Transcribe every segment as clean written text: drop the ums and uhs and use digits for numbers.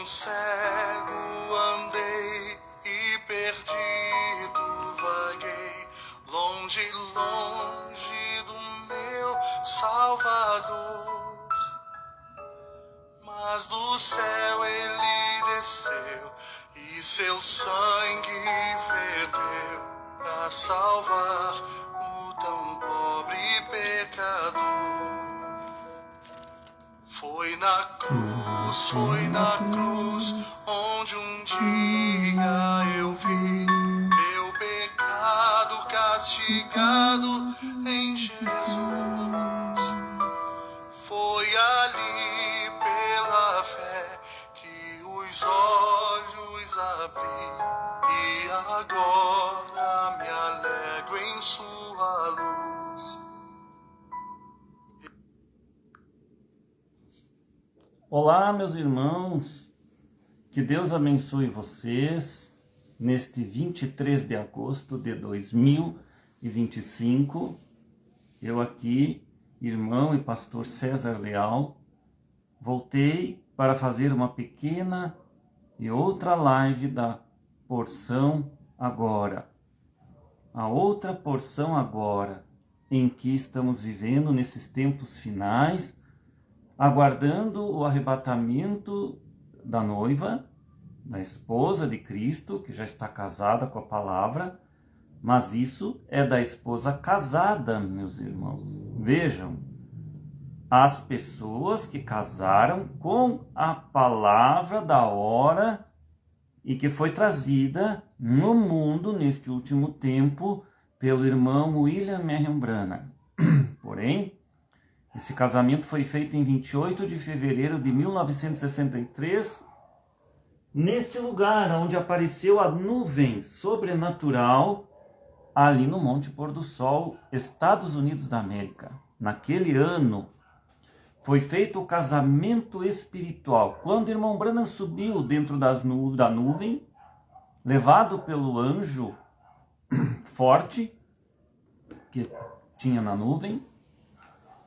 um cego andei e perdido vaguei, longe, longe do meu Salvador. Mas do céu ele desceu e seu sangue verteu para salvar o tão pobre pecador. Foi na cruz, onde um dia eu vi meu pecado castigado em Jesus. Foi ali pela fé que os olhos abri e agora me alegro em sua luz. Olá, meus irmãos, que Deus abençoe vocês neste 23 de agosto de 2025. Eu aqui, irmão e pastor César Leal, voltei para fazer uma pequena e outra live da porção agora. A outra porção agora, em que estamos vivendo nesses tempos finais, aguardando o arrebatamento da noiva, da esposa de Cristo, que já está casada com a palavra, mas isso é da esposa casada, meus irmãos. Vejam, as pessoas que casaram com a palavra da hora e que foi trazida no mundo neste último tempo pelo irmão William Marion Branham. Porém, esse casamento foi feito em 28 de fevereiro de 1963, neste lugar onde apareceu a nuvem sobrenatural, ali no Monte Pôr do Sol, Estados Unidos da América. Naquele ano, foi feito o casamento espiritual. Quando o irmão Branham subiu dentro da nuvem, levado pelo anjo forte que tinha na nuvem,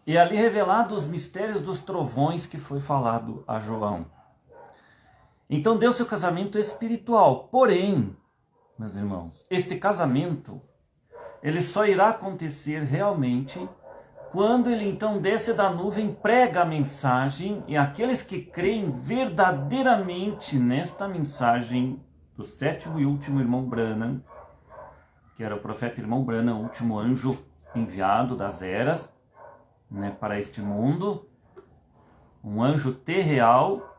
e ali revelado os mistérios dos trovões que foi falado a João. Então deu seu casamento espiritual. Porém, meus irmãos, este casamento, ele só irá acontecer realmente quando ele então desce da nuvem, prega a mensagem, e aqueles que creem verdadeiramente nesta mensagem do sétimo e último irmão Branham, que era o profeta irmão Branham, o último anjo enviado das eras, para este mundo, um anjo terreal,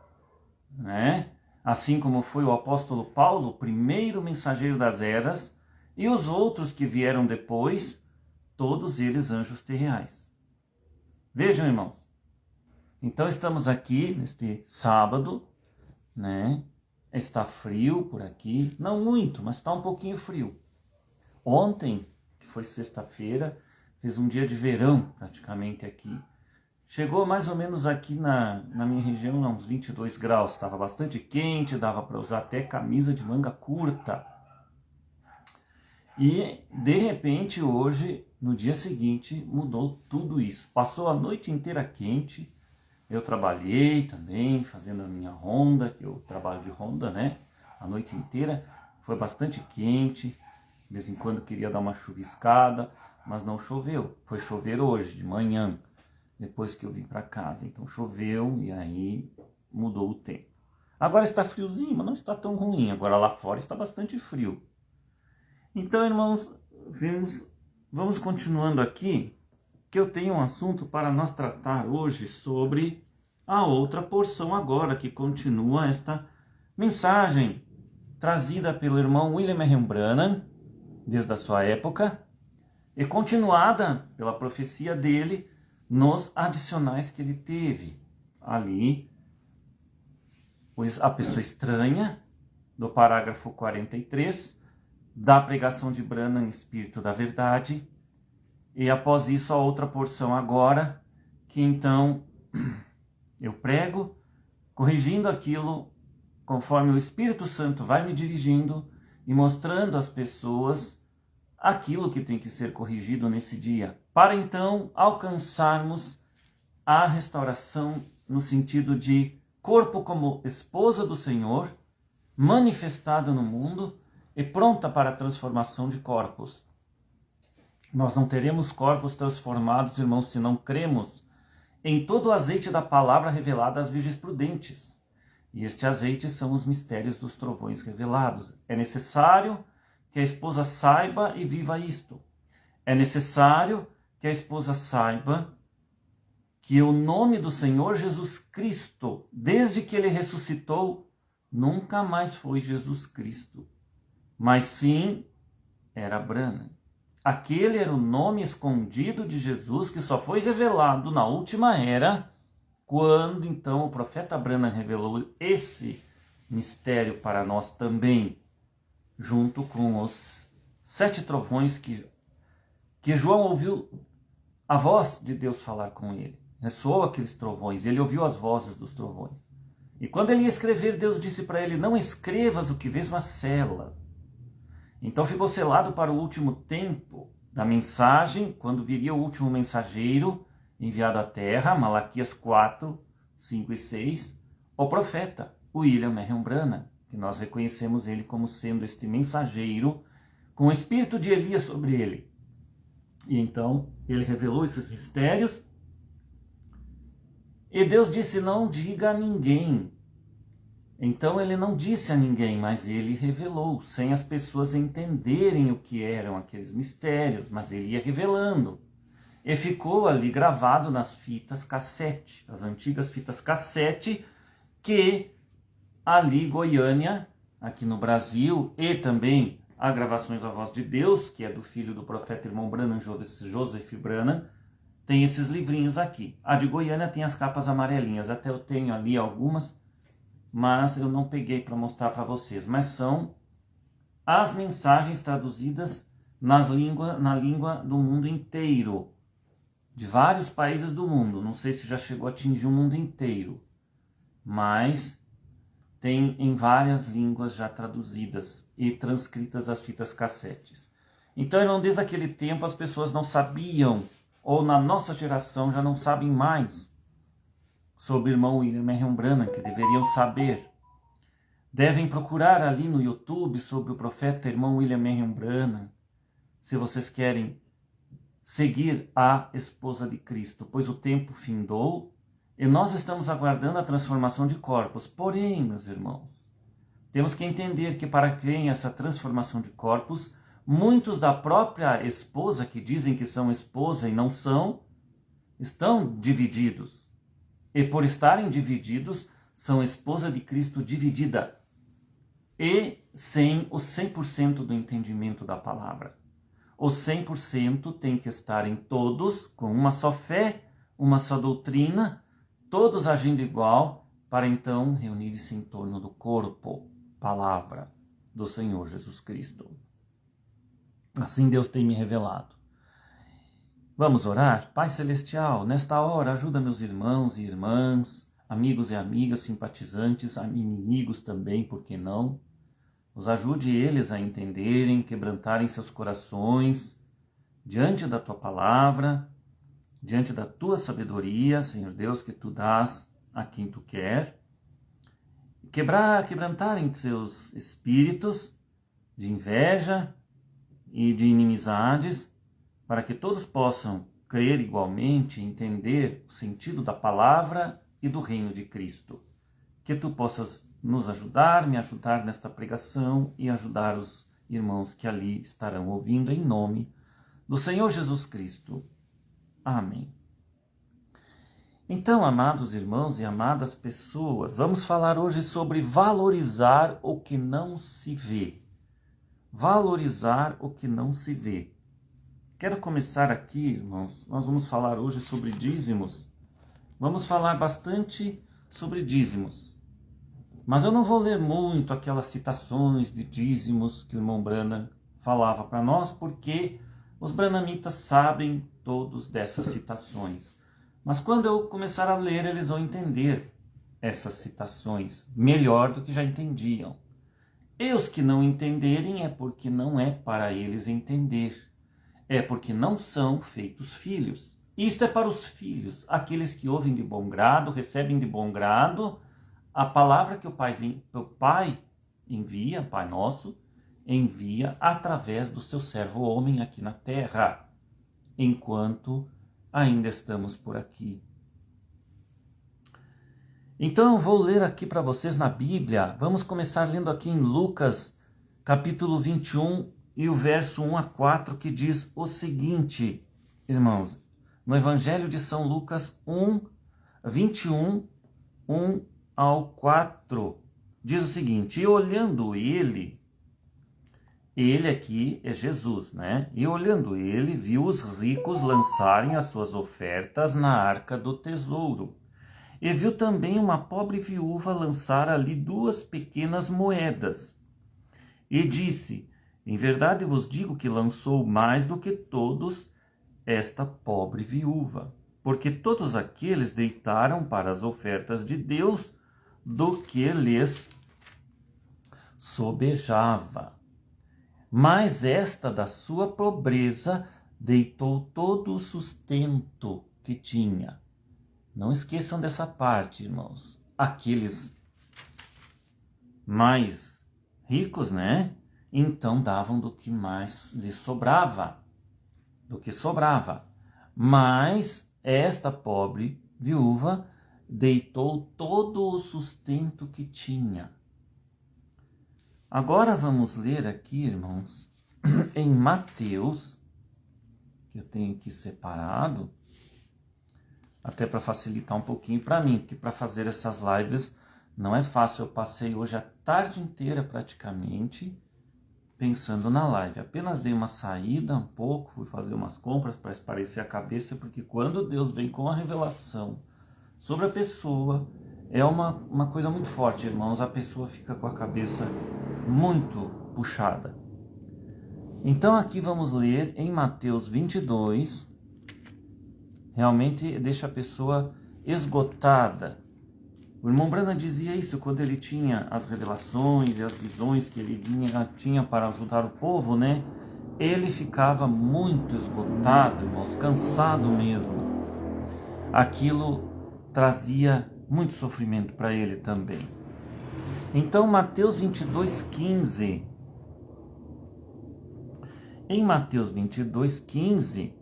assim como foi o apóstolo Paulo, o primeiro mensageiro das eras, e os outros que vieram depois, todos eles anjos terreais. Vejam, irmãos, então estamos aqui neste sábado, está frio por aqui, não muito, mas está um pouquinho frio. Ontem, que foi sexta-feira, fez um dia de verão praticamente aqui. Chegou mais ou menos aqui na minha região a uns 22 graus. Estava bastante quente, dava para usar até camisa de manga curta. E de repente hoje, no dia seguinte, mudou tudo isso. Passou a noite inteira quente. Eu trabalhei também, fazendo a minha ronda, que eu trabalho de ronda, a noite inteira. Foi bastante quente. De vez em quando queria dar uma chuviscada, mas não choveu. Foi chover hoje, de manhã, depois que eu vim para casa. Então choveu e aí mudou o tempo. Agora está friozinho, mas não está tão ruim. Agora lá fora está bastante frio. Então, irmãos, vamos continuando aqui, que eu tenho um assunto para nós tratar hoje sobre a outra porção agora, que continua esta mensagem trazida pelo irmão William Marion Branham, desde a sua época, e continuada pela profecia dele nos adicionais que ele teve. Ali, a pessoa estranha, do parágrafo 43, da pregação de Branham, Espírito da Verdade, e após isso a outra porção agora, que então eu prego, corrigindo aquilo conforme o Espírito Santo vai me dirigindo e mostrando às pessoas aquilo que tem que ser corrigido nesse dia, para então alcançarmos a restauração no sentido de corpo como esposa do Senhor, manifestada no mundo e pronta para a transformação de corpos. Nós não teremos corpos transformados, irmãos, se não cremos em todo o azeite da palavra revelada às virgens prudentes. E este azeite são os mistérios dos trovões revelados. É necessário que a esposa saiba e viva isto. É necessário que a esposa saiba que o nome do Senhor Jesus Cristo, desde que ele ressuscitou, nunca mais foi Jesus Cristo, mas sim era Branham. Aquele era o nome escondido de Jesus que só foi revelado na última era, quando então o profeta Branham revelou esse mistério para nós também, junto com os 7 trovões que João ouviu a voz de Deus falar com ele. Ressoou aqueles trovões, ele ouviu as vozes dos trovões. E quando ele ia escrever, Deus disse para ele, não escrevas o que vês, mas sela. Então ficou selado para o último tempo da mensagem, quando viria o último mensageiro enviado à terra, Malaquias 4, 5 e 6, o profeta William Marion Branham, que nós reconhecemos ele como sendo este mensageiro com o espírito de Elias sobre ele. E então ele revelou esses mistérios. E Deus disse, não diga a ninguém. Então ele não disse a ninguém, mas ele revelou, sem as pessoas entenderem o que eram aqueles mistérios, mas ele ia revelando. E ficou ali gravado nas fitas cassete, as antigas fitas cassete, que ali Goiânia, aqui no Brasil, e também a Gravações da Voz de Deus, que é do filho do profeta irmão Branham, Joseph Branham, tem esses livrinhos aqui. A de Goiânia tem as capas amarelinhas, até eu tenho ali algumas, mas eu não peguei para mostrar para vocês. Mas são as mensagens traduzidas na língua do mundo inteiro, de vários países do mundo. Não sei se já chegou a atingir o mundo inteiro, mas tem em várias línguas já traduzidas e transcritas as fitas cassetes. Então, irmão, desde aquele tempo as pessoas não sabiam, ou na nossa geração já não sabem mais sobre o irmão William Marion Branham, que deveriam saber. Devem procurar ali no YouTube sobre o profeta irmão William Marion Branham, se vocês querem seguir a esposa de Cristo, pois o tempo findou e nós estamos aguardando a transformação de corpos. Porém, meus irmãos, temos que entender que para crer em essa transformação de corpos, muitos da própria esposa, que dizem que são esposa e não são, estão divididos. E por estarem divididos, são esposa de Cristo dividida. E sem o 100% do entendimento da palavra. O 100% tem que estar em todos, com uma só fé, uma só doutrina, todos agindo igual, para então reunir-se em torno do corpo, palavra do Senhor Jesus Cristo. Assim Deus tem me revelado. Vamos orar? Pai Celestial, nesta hora ajuda meus irmãos e irmãs, amigos e amigas, simpatizantes, inimigos também, por que não? Os ajude eles a entenderem, quebrantarem seus corações diante da Tua palavra, diante da Tua sabedoria, Senhor Deus, que Tu dás a quem Tu quer. Quebrantarem seus espíritos de inveja e de inimizades, para que todos possam crer igualmente e entender o sentido da palavra e do reino de Cristo. Que Tu possas nos ajudar, me ajudar nesta pregação e ajudar os irmãos que ali estarão ouvindo, em nome do Senhor Jesus Cristo. Amém. Então, amados irmãos e amadas pessoas, vamos falar hoje sobre valorizar o que não se vê. Valorizar o que não se vê. Quero começar aqui, irmãos, nós vamos falar hoje sobre dízimos. Vamos falar bastante sobre dízimos. Mas eu não vou ler muito aquelas citações de dízimos que o irmão Branham falava para nós, porque os branhamitas sabem todos dessas citações. Mas quando eu começar a ler, eles vão entender essas citações melhor do que já entendiam. E os que não entenderem é porque não é para eles entender. É porque não são feitos filhos. Isto é para os filhos, aqueles que ouvem de bom grado, recebem de bom grado a palavra que o Pai envia, Pai Nosso, envia através do seu servo homem aqui na terra, enquanto ainda estamos por aqui. Então eu vou ler aqui para vocês na Bíblia. Vamos começar lendo aqui em Lucas, capítulo 21, e o verso 1 a 4, que diz o seguinte, irmãos, no Evangelho de São Lucas 21, 1 ao 4, diz o seguinte: e olhando ele aqui é Jesus, né? E olhando ele, viu os ricos lançarem as suas ofertas na arca do tesouro. E viu também uma pobre viúva lançar ali 2 pequenas moedas. E disse: em verdade vos digo que lançou mais do que todos esta pobre viúva, porque todos aqueles deitaram para as ofertas de Deus do que lhes sobejava. Mas esta da sua pobreza deitou todo o sustento que tinha. Não esqueçam dessa parte, irmãos. Aqueles mais ricos, né? Então davam do que mais lhes sobrava. Do que sobrava. Mas esta pobre viúva deitou todo o sustento que tinha. Agora vamos ler aqui, irmãos, em Mateus, que eu tenho aqui separado, até para facilitar um pouquinho para mim, porque para fazer essas lives não é fácil. Eu passei hoje a tarde inteira praticamente pensando na live. Apenas dei uma saída um pouco, fui fazer umas compras para esparecer a cabeça, porque quando Deus vem com a revelação sobre a pessoa, é uma coisa muito forte, irmãos. A pessoa fica com a cabeça muito puxada. Então aqui vamos ler em Mateus 22, realmente deixa a pessoa esgotada. O irmão Branham dizia isso quando ele tinha as revelações e as visões que ele tinha para ajudar o povo, né? Ele ficava muito esgotado, irmãos, cansado mesmo. Aquilo trazia muito sofrimento para ele também. Então, Mateus 22:15. Em Mateus 22:15,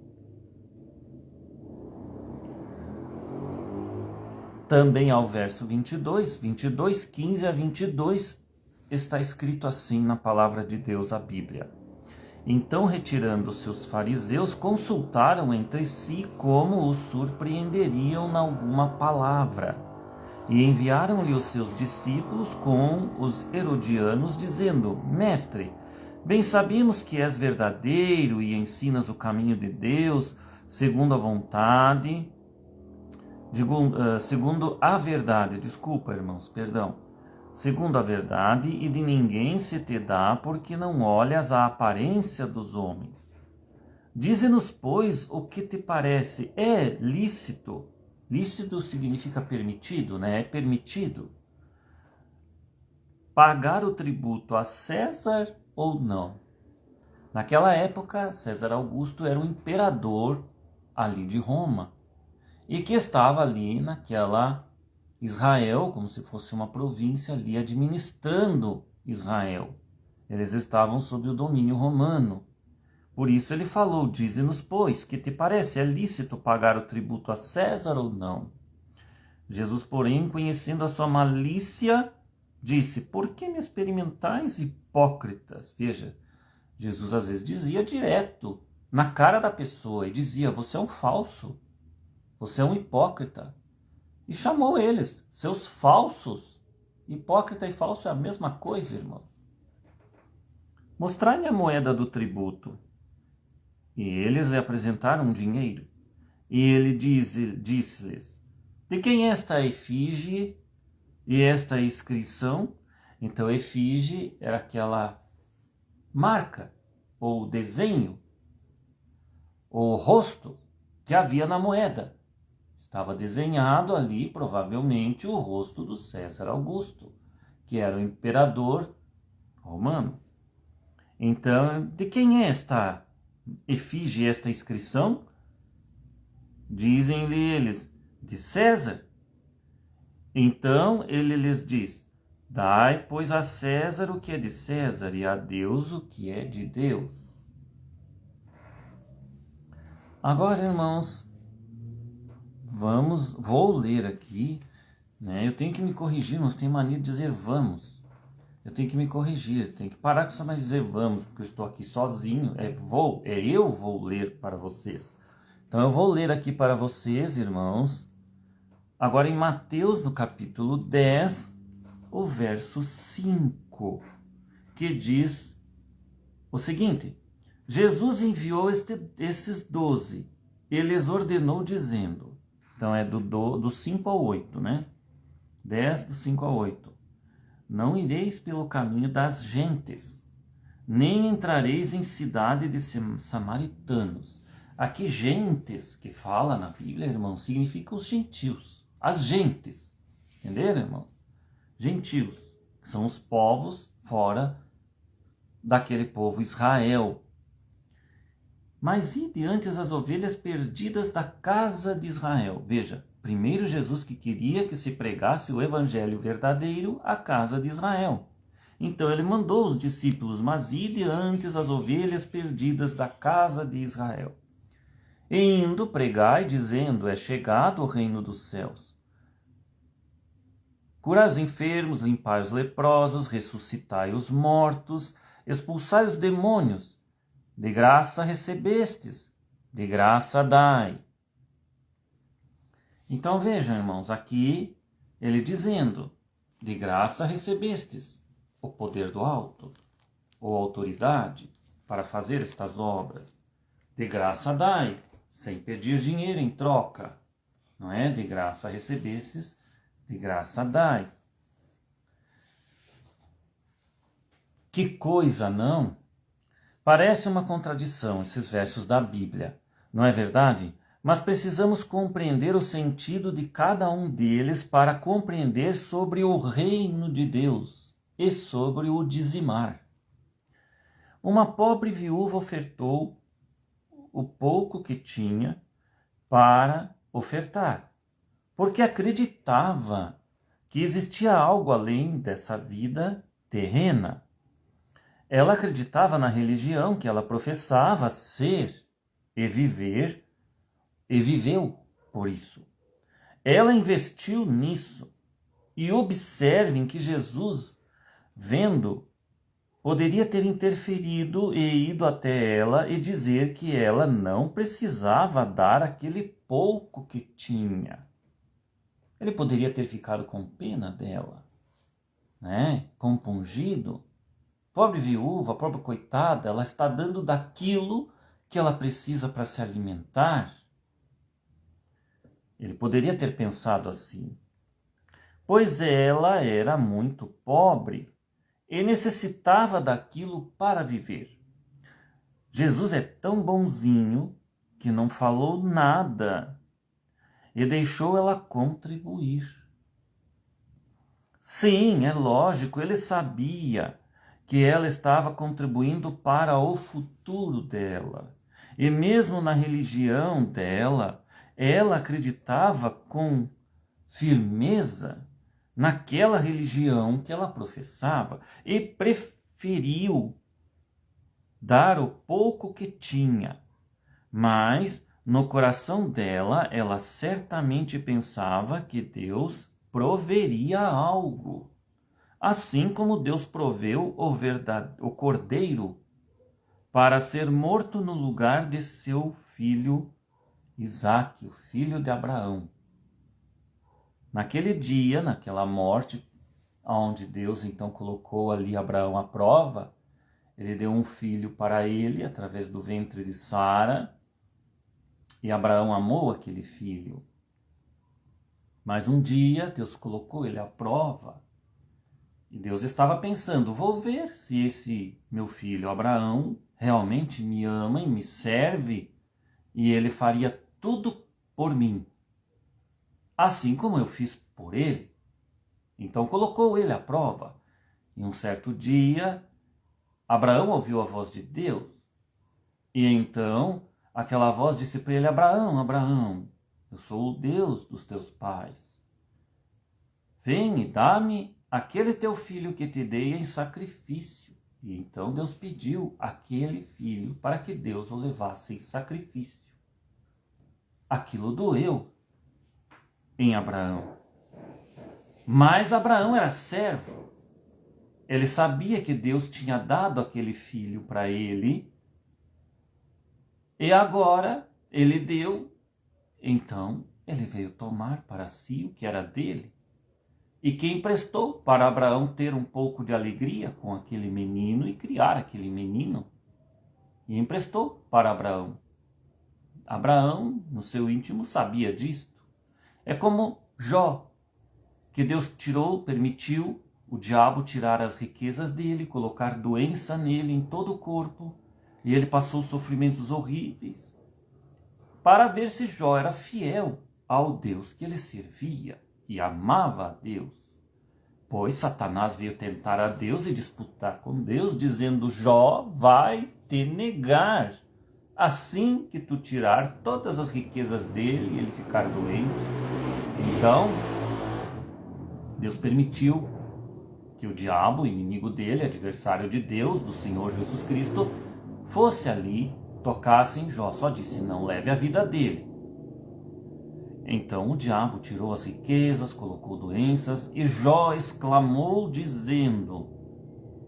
também ao verso 22:15 a 22, está escrito assim na palavra de Deus, a Bíblia. Então, retirando-se os fariseus, consultaram entre si como os surpreenderiam em alguma palavra. E enviaram-lhe os seus discípulos com os herodianos, dizendo: Mestre, bem sabemos que és verdadeiro e ensinas o caminho de Deus, segundo a vontade, segundo a verdade, segundo a verdade, e de ninguém se te dá, porque não olhas a aparência dos homens. Dize-nos, pois, o que te parece, é lícito? Lícito significa permitido, né? É permitido pagar o tributo a César ou não? Naquela época, César Augusto era o imperador ali de Roma, e que estava ali naquela Israel, como se fosse uma província ali administrando Israel. Eles estavam sob o domínio romano. Por isso ele falou: dize-nos, pois, que te parece, é lícito pagar o tributo a César ou não? Jesus, porém, conhecendo a sua malícia, disse: por que me experimentais, hipócritas? Veja, Jesus às vezes dizia direto, na cara da pessoa, e dizia: você é um falso, você é um hipócrita. E chamou eles, seus falsos. Hipócrita e falso é a mesma coisa, irmãos. Mostrai-me a moeda do tributo. E eles lhe apresentaram dinheiro. E ele disse-lhes: de quem é esta efígie e esta inscrição? Então, efígie era aquela marca, ou desenho, ou rosto que havia na moeda. Estava desenhado ali, provavelmente, o rosto do César Augusto, que era o imperador romano. Então, de quem é esta efígie, esta inscrição? Dizem-lhe eles: de César. Então ele lhes diz: dai, pois, a César o que é de César e a Deus o que é de Deus. Agora, irmãos, vou ler aqui, né? Eu tenho que me corrigir, nós temos mania de dizer vamos. Eu tenho que me corrigir, tenho que parar com essa mania de dizer vamos, porque eu estou aqui sozinho, eu vou ler para vocês. Então eu vou ler aqui para vocês, irmãos, agora em Mateus, no capítulo 10, o verso 5, que diz o seguinte: Jesus enviou esses 12, ele lhes ordenou dizendo, então é do 5 ao 8, né? 10 do 5 ao 8. Não ireis pelo caminho das gentes, nem entrareis em cidade de samaritanos. Aqui, gentes, que fala na Bíblia, irmãos, significa os gentios, as gentes. Entenderam, irmãos? Gentios, que são os povos fora daquele povo Israel. Mas ide antes as ovelhas perdidas da casa de Israel. Veja, primeiro Jesus que queria que se pregasse o evangelho verdadeiro à casa de Israel. Então ele mandou os discípulos, mas ide antes as ovelhas perdidas da casa de Israel. E indo, pregai, dizendo, é chegado o reino dos céus. Curai os enfermos, limpai os leprosos, ressuscitai os mortos, expulsai os demônios. De graça recebestes, de graça dai. Então vejam, irmãos, aqui ele dizendo, de graça recebestes o poder do alto, ou autoridade, para fazer estas obras. De graça dai, sem pedir dinheiro em troca. Não é? De graça recebestes, de graça dai. Que coisa, não? Parece uma contradição esses versos da Bíblia, não é verdade? Mas precisamos compreender o sentido de cada um deles para compreender sobre o reino de Deus e sobre o dizimar. Uma pobre viúva ofertou o pouco que tinha para ofertar, porque acreditava que existia algo além dessa vida terrena. Ela acreditava na religião que ela professava ser e viver, e viveu por isso. Ela investiu nisso. E observem que Jesus, vendo, poderia ter interferido e ido até ela e dizer que ela não precisava dar aquele pouco que tinha. Ele poderia ter ficado com pena dela, né? Compungido. Pobre viúva, pobre coitada, ela está dando daquilo que ela precisa para se alimentar. Ele poderia ter pensado assim, pois ela era muito pobre e necessitava daquilo para viver. Jesus é tão bonzinho que não falou nada e deixou ela contribuir. Sim, é lógico, ele sabia que ela estava contribuindo para o futuro dela. E mesmo na religião dela, ela acreditava com firmeza naquela religião que ela professava e preferiu dar o pouco que tinha. Mas no coração dela, ela certamente pensava que Deus proveria algo. Assim como Deus proveu o cordeiro para ser morto no lugar de seu filho Isaque, o filho de Abraão. Naquele dia, naquela morte, onde Deus então colocou ali Abraão à prova, ele deu um filho para ele através do ventre de Sara, e Abraão amou aquele filho. Mas um dia Deus colocou ele à prova, e Deus estava pensando, vou ver se esse meu filho Abraão realmente me ama e me serve, e ele faria tudo por mim, assim como eu fiz por ele. Então colocou ele à prova. E um certo dia, Abraão ouviu a voz de Deus. E então aquela voz disse para ele, Abraão, Abraão, eu sou o Deus dos teus pais. vem e dá-me aquele teu filho que te dei em sacrifício. E então Deus pediu aquele filho para que Deus o levasse em sacrifício. Aquilo doeu em Abraão. Mas Abraão era servo. Ele sabia que Deus tinha dado aquele filho para ele. E agora ele deu. Então ele veio tomar para si o que era dele. E que emprestou para Abraão ter um pouco de alegria com aquele menino e criar aquele menino. E emprestou para Abraão. Abraão, no seu íntimo, sabia disto. É como Jó, que Deus permitiu o diabo tirar as riquezas dele, colocar doença nele em todo o corpo, e ele passou sofrimentos horríveis, para ver se Jó era fiel ao Deus que ele servia e amava a Deus. Pois Satanás veio tentar a Deus e disputar com Deus, dizendo: Jó vai te negar assim que tu tirar todas as riquezas dele e ele ficar doente. Então, Deus permitiu que o diabo, inimigo dele, adversário de Deus, do Senhor Jesus Cristo, fosse ali, tocasse em Jó. Só disse: não leve a vida dele. Então o diabo tirou as riquezas, colocou doenças, e Jó exclamou dizendo: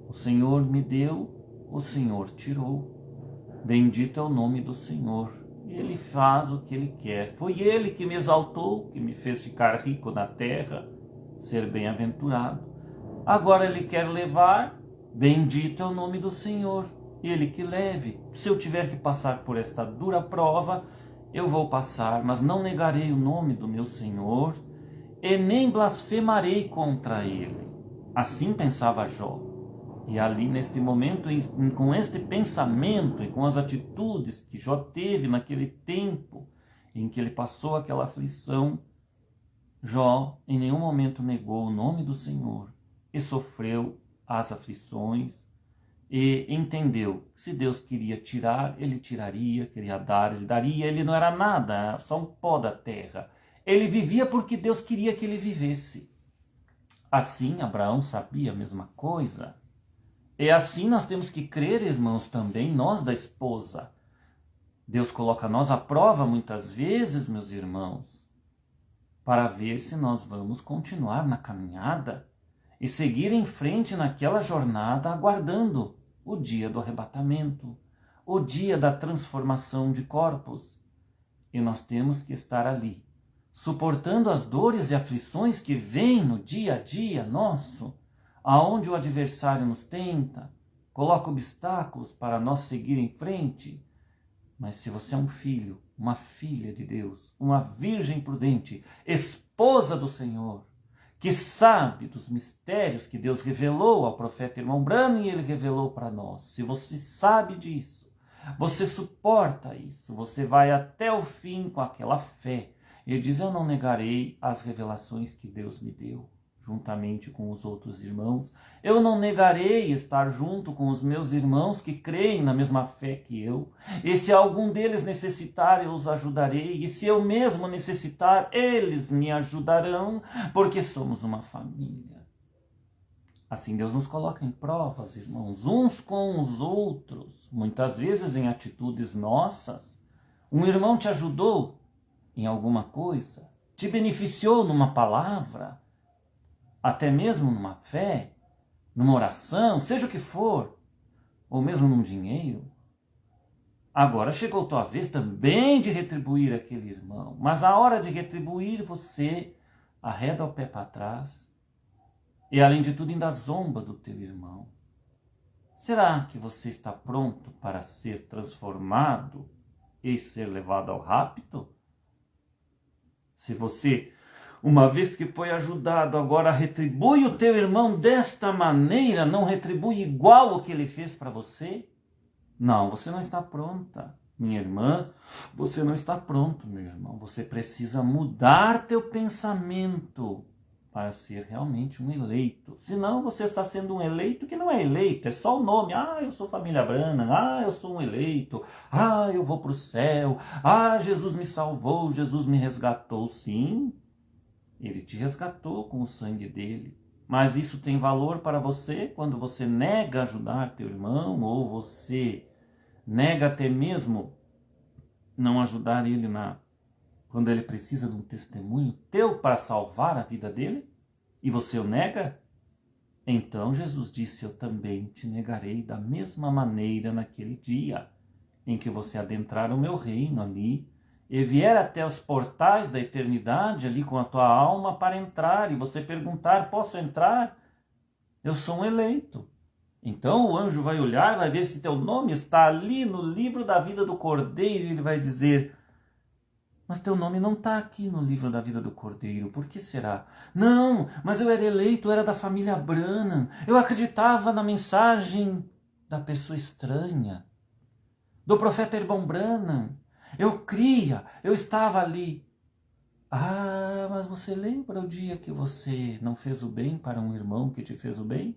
o Senhor me deu, o Senhor tirou. Bendito é o nome do Senhor. Ele faz o que ele quer. Foi ele que me exaltou, que me fez ficar rico na terra, ser bem-aventurado. Agora ele quer levar. Bendito é o nome do Senhor. Ele que leve. Se eu tiver que passar por esta dura prova, eu vou passar, mas não negarei o nome do meu Senhor e nem blasfemarei contra ele. Assim pensava Jó. E ali, neste momento, com este pensamento e com as atitudes que Jó teve naquele tempo em que ele passou aquela aflição, Jó em nenhum momento negou o nome do Senhor e sofreu as aflições e entendeu que se Deus queria tirar, ele tiraria, queria dar, ele daria. Ele não era nada, só um pó da terra. Ele vivia porque Deus queria que ele vivesse. Assim, Abraão sabia a mesma coisa. E assim nós temos que crer, irmãos, também, nós da esposa. Deus coloca nós à prova muitas vezes, meus irmãos, para ver se nós vamos continuar na caminhada e seguir em frente naquela jornada, aguardando o dia do arrebatamento, o dia da transformação de corpos. E nós temos que estar ali, suportando as dores e aflições que vêm no dia a dia nosso, aonde o adversário nos tenta, coloca obstáculos para nós seguir em frente. Mas se você é um filho, uma filha de Deus, uma virgem prudente, esposa do Senhor, que sabe dos mistérios que Deus revelou ao profeta irmão Branham e ele revelou para nós, se você sabe disso, você suporta isso, você vai até o fim com aquela fé. Ele diz: eu não negarei as revelações que Deus me deu, juntamente com os outros irmãos. Eu não negarei estar junto com os meus irmãos que creem na mesma fé que eu. E se algum deles necessitar, eu os ajudarei. E se eu mesmo necessitar, eles me ajudarão, porque somos uma família. Assim Deus nos coloca em provas, irmãos, uns com os outros, muitas vezes em atitudes nossas. Um irmão te ajudou em alguma coisa, te beneficiou numa palavra, até mesmo numa fé, numa oração, seja o que for, ou mesmo num dinheiro. Agora chegou tua vez também de retribuir aquele irmão, mas a hora de retribuir você arreda o pé para trás e, além de tudo, ainda zomba do teu irmão. Será que você está pronto para ser transformado e ser levado ao rapto? Se você, uma vez que foi ajudado, agora retribui o teu irmão desta maneira, não retribui igual o que ele fez para você? Não, você não está pronta, minha irmã. Você não está pronto, meu irmão. Você precisa mudar teu pensamento para ser realmente um eleito. Senão você está sendo um eleito que não é eleito, é só o nome. Ah, eu sou família Branham, ah, eu sou um eleito, ah, eu vou para o céu, ah, Jesus me salvou, Jesus me resgatou. Sim, Ele te resgatou com o sangue dele. Mas isso tem valor para você quando você nega ajudar teu irmão, ou você nega até mesmo não ajudar ele quando ele precisa de um testemunho teu para salvar a vida dele? E você o nega? Então Jesus disse: eu também te negarei da mesma maneira naquele dia em que você adentrar o meu reino ali e vier até os portais da eternidade ali com a tua alma para entrar, e você perguntar: posso entrar? Eu sou um eleito. Então o anjo vai olhar, vai ver se teu nome está ali no livro da vida do Cordeiro, e ele vai dizer: mas teu nome não está aqui no livro da vida do Cordeiro, por que será? Não, mas eu era eleito, eu era da família Branham, eu acreditava na mensagem da pessoa estranha, do profeta Irmão Branham, eu cria, eu estava ali. Ah, mas você lembra o dia que você não fez o bem para um irmão que te fez o bem?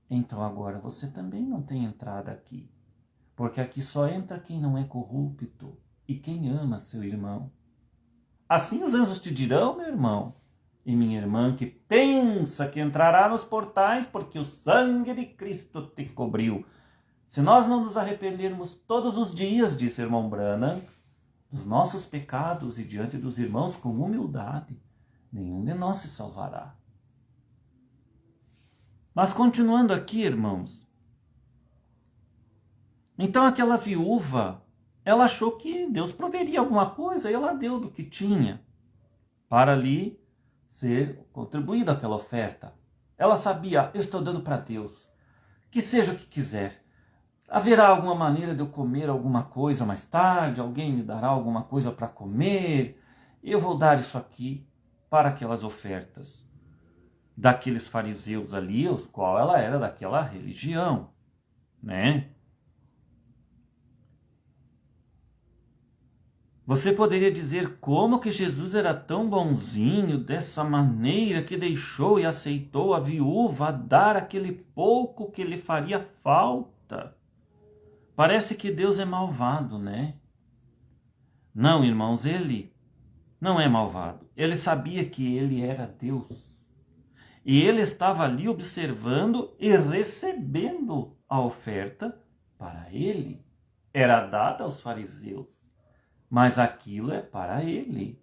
Então agora você também não tem entrada aqui, porque aqui só entra quem não é corrupto e quem ama seu irmão. Assim os anjos te dirão, meu irmão e minha irmã, que pensa que entrará nos portais porque o sangue de Cristo te cobriu. Se nós não nos arrependermos todos os dias, disse irmão Branham, dos nossos pecados e diante dos irmãos com humildade, nenhum de nós se salvará. Mas continuando aqui, irmãos, então aquela viúva, ela achou que Deus proveria alguma coisa e ela deu do que tinha para ali ser contribuída aquela oferta. Ela sabia: eu estou dando para Deus, que seja o que quiser. Haverá alguma maneira de eu comer alguma coisa mais tarde? Alguém me dará alguma coisa para comer? Eu vou dar isso aqui para aquelas ofertas daqueles fariseus ali, os qual ela era daquela religião, né? Você poderia dizer: como que Jesus era tão bonzinho dessa maneira que deixou e aceitou a viúva dar aquele pouco que lhe faria falta? Parece que Deus é malvado, né? Não, irmãos, ele não é malvado. Ele sabia que ele era Deus. E ele estava ali observando e recebendo a oferta para ele. Era dada aos fariseus, mas aquilo é para ele.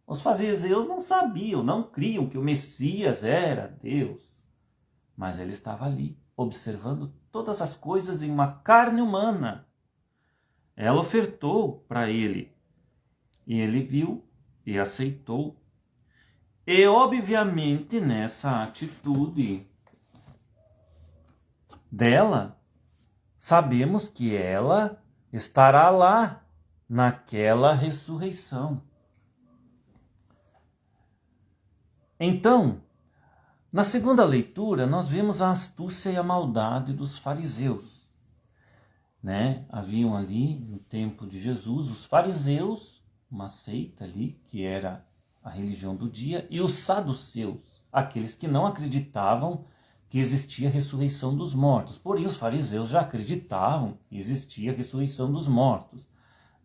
Os fariseus não sabiam, não criam que o Messias era Deus. Mas ele estava ali, observando todas as coisas em uma carne humana. Ela ofertou para ele, e ele viu e aceitou. E obviamente nessa atitude dela, sabemos que ela estará lá naquela ressurreição. Então, na segunda leitura, nós vemos a astúcia e a maldade dos fariseus, né? Haviam ali, no tempo de Jesus, os fariseus, uma seita ali, que era a religião do dia, e os saduceus, aqueles que não acreditavam que existia a ressurreição dos mortos. Porém, os fariseus já acreditavam que existia a ressurreição dos mortos,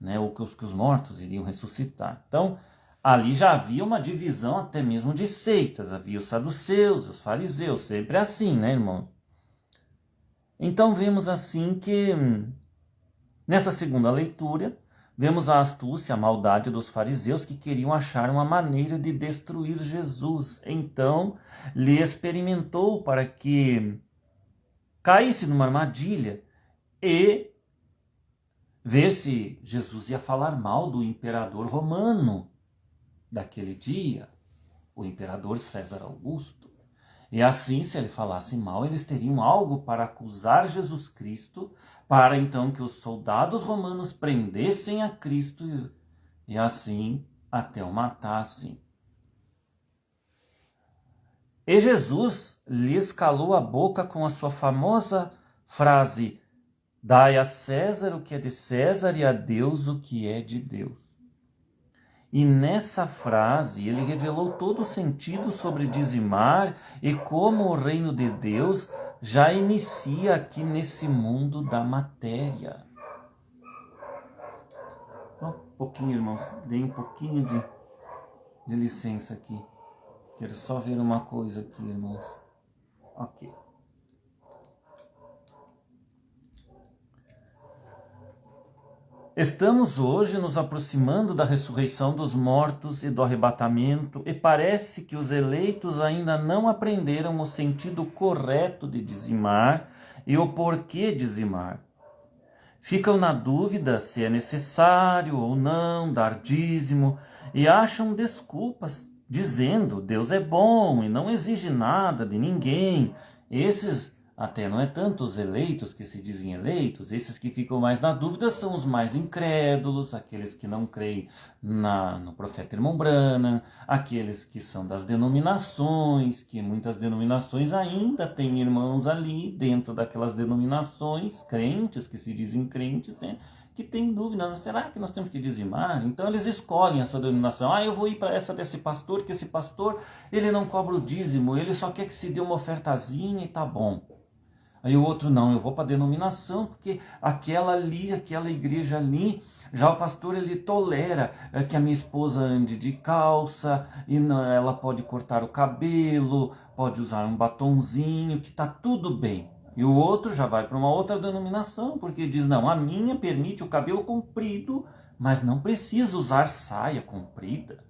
né? Ou que os mortos iriam ressuscitar. Então, ali já havia uma divisão até mesmo de seitas. Havia os saduceus, os fariseus, sempre assim, né, irmão? Então vemos assim que, nessa segunda leitura, vemos a astúcia, a maldade dos fariseus que queriam achar uma maneira de destruir Jesus. Então, lhe experimentou para que caísse numa armadilha e ver se Jesus ia falar mal do imperador romano daquele dia, o imperador César Augusto. E assim, se ele falasse mal, eles teriam algo para acusar Jesus Cristo, para então que os soldados romanos prendessem a Cristo e assim até o matassem. E Jesus lhes calou a boca com a sua famosa frase: dai a César o que é de César e a Deus o que é de Deus. E nessa frase ele revelou todo o sentido sobre dizimar e como o reino de Deus já inicia aqui nesse mundo da matéria. Só um pouquinho, irmãos, dei um pouquinho de De licença aqui. Quero só ver uma coisa aqui, irmãos. Ok. Estamos hoje nos aproximando da ressurreição dos mortos e do arrebatamento, e parece que os eleitos ainda não aprenderam o sentido correto de dizimar e o porquê dizimar. Ficam na dúvida se é necessário ou não dar dízimo e acham desculpas, dizendo: Deus é bom e não exige nada de ninguém. Esses até não é tanto os eleitos que se dizem eleitos, esses que ficam mais na dúvida são os mais incrédulos, aqueles que não creem no profeta Irmão Branham, aqueles que são das denominações, que muitas denominações ainda têm irmãos ali dentro daquelas denominações, crentes, que se dizem crentes, né? Que tem dúvida, será que nós temos que dizimar? Então eles escolhem a sua denominação. Eu vou ir para essa desse pastor, que esse pastor, ele não cobra o dízimo, ele só quer que se dê uma ofertazinha e tá bom. Aí o outro, não, eu vou para a denominação, porque aquela igreja ali, já o pastor ele tolera que a minha esposa ande de calça, e ela pode cortar o cabelo, pode usar um batonzinho, que tá tudo bem. E o outro já vai para uma outra denominação, porque diz, não, a minha permite o cabelo comprido, mas não precisa usar saia comprida.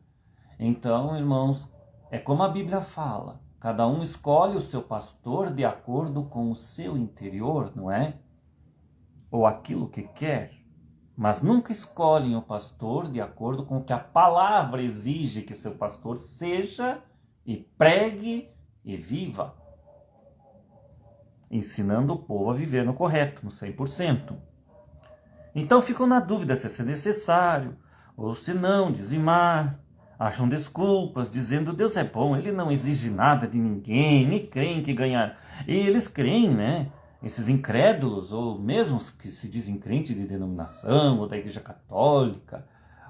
Então, irmãos, é como a Bíblia fala. Cada um escolhe o seu pastor de acordo com o seu interior, não é? Ou aquilo que quer. Mas nunca escolhem o pastor de acordo com o que a palavra exige que seu pastor seja e pregue e viva. Ensinando o povo a viver no correto, no 100%. Então ficam na dúvida se é necessário ou se não dizimar. Acham desculpas, dizendo Deus é bom, ele não exige nada de ninguém, e creem que ganhar. E eles creem, né? Esses incrédulos, ou mesmo os que se dizem crentes de denominação, ou da igreja católica,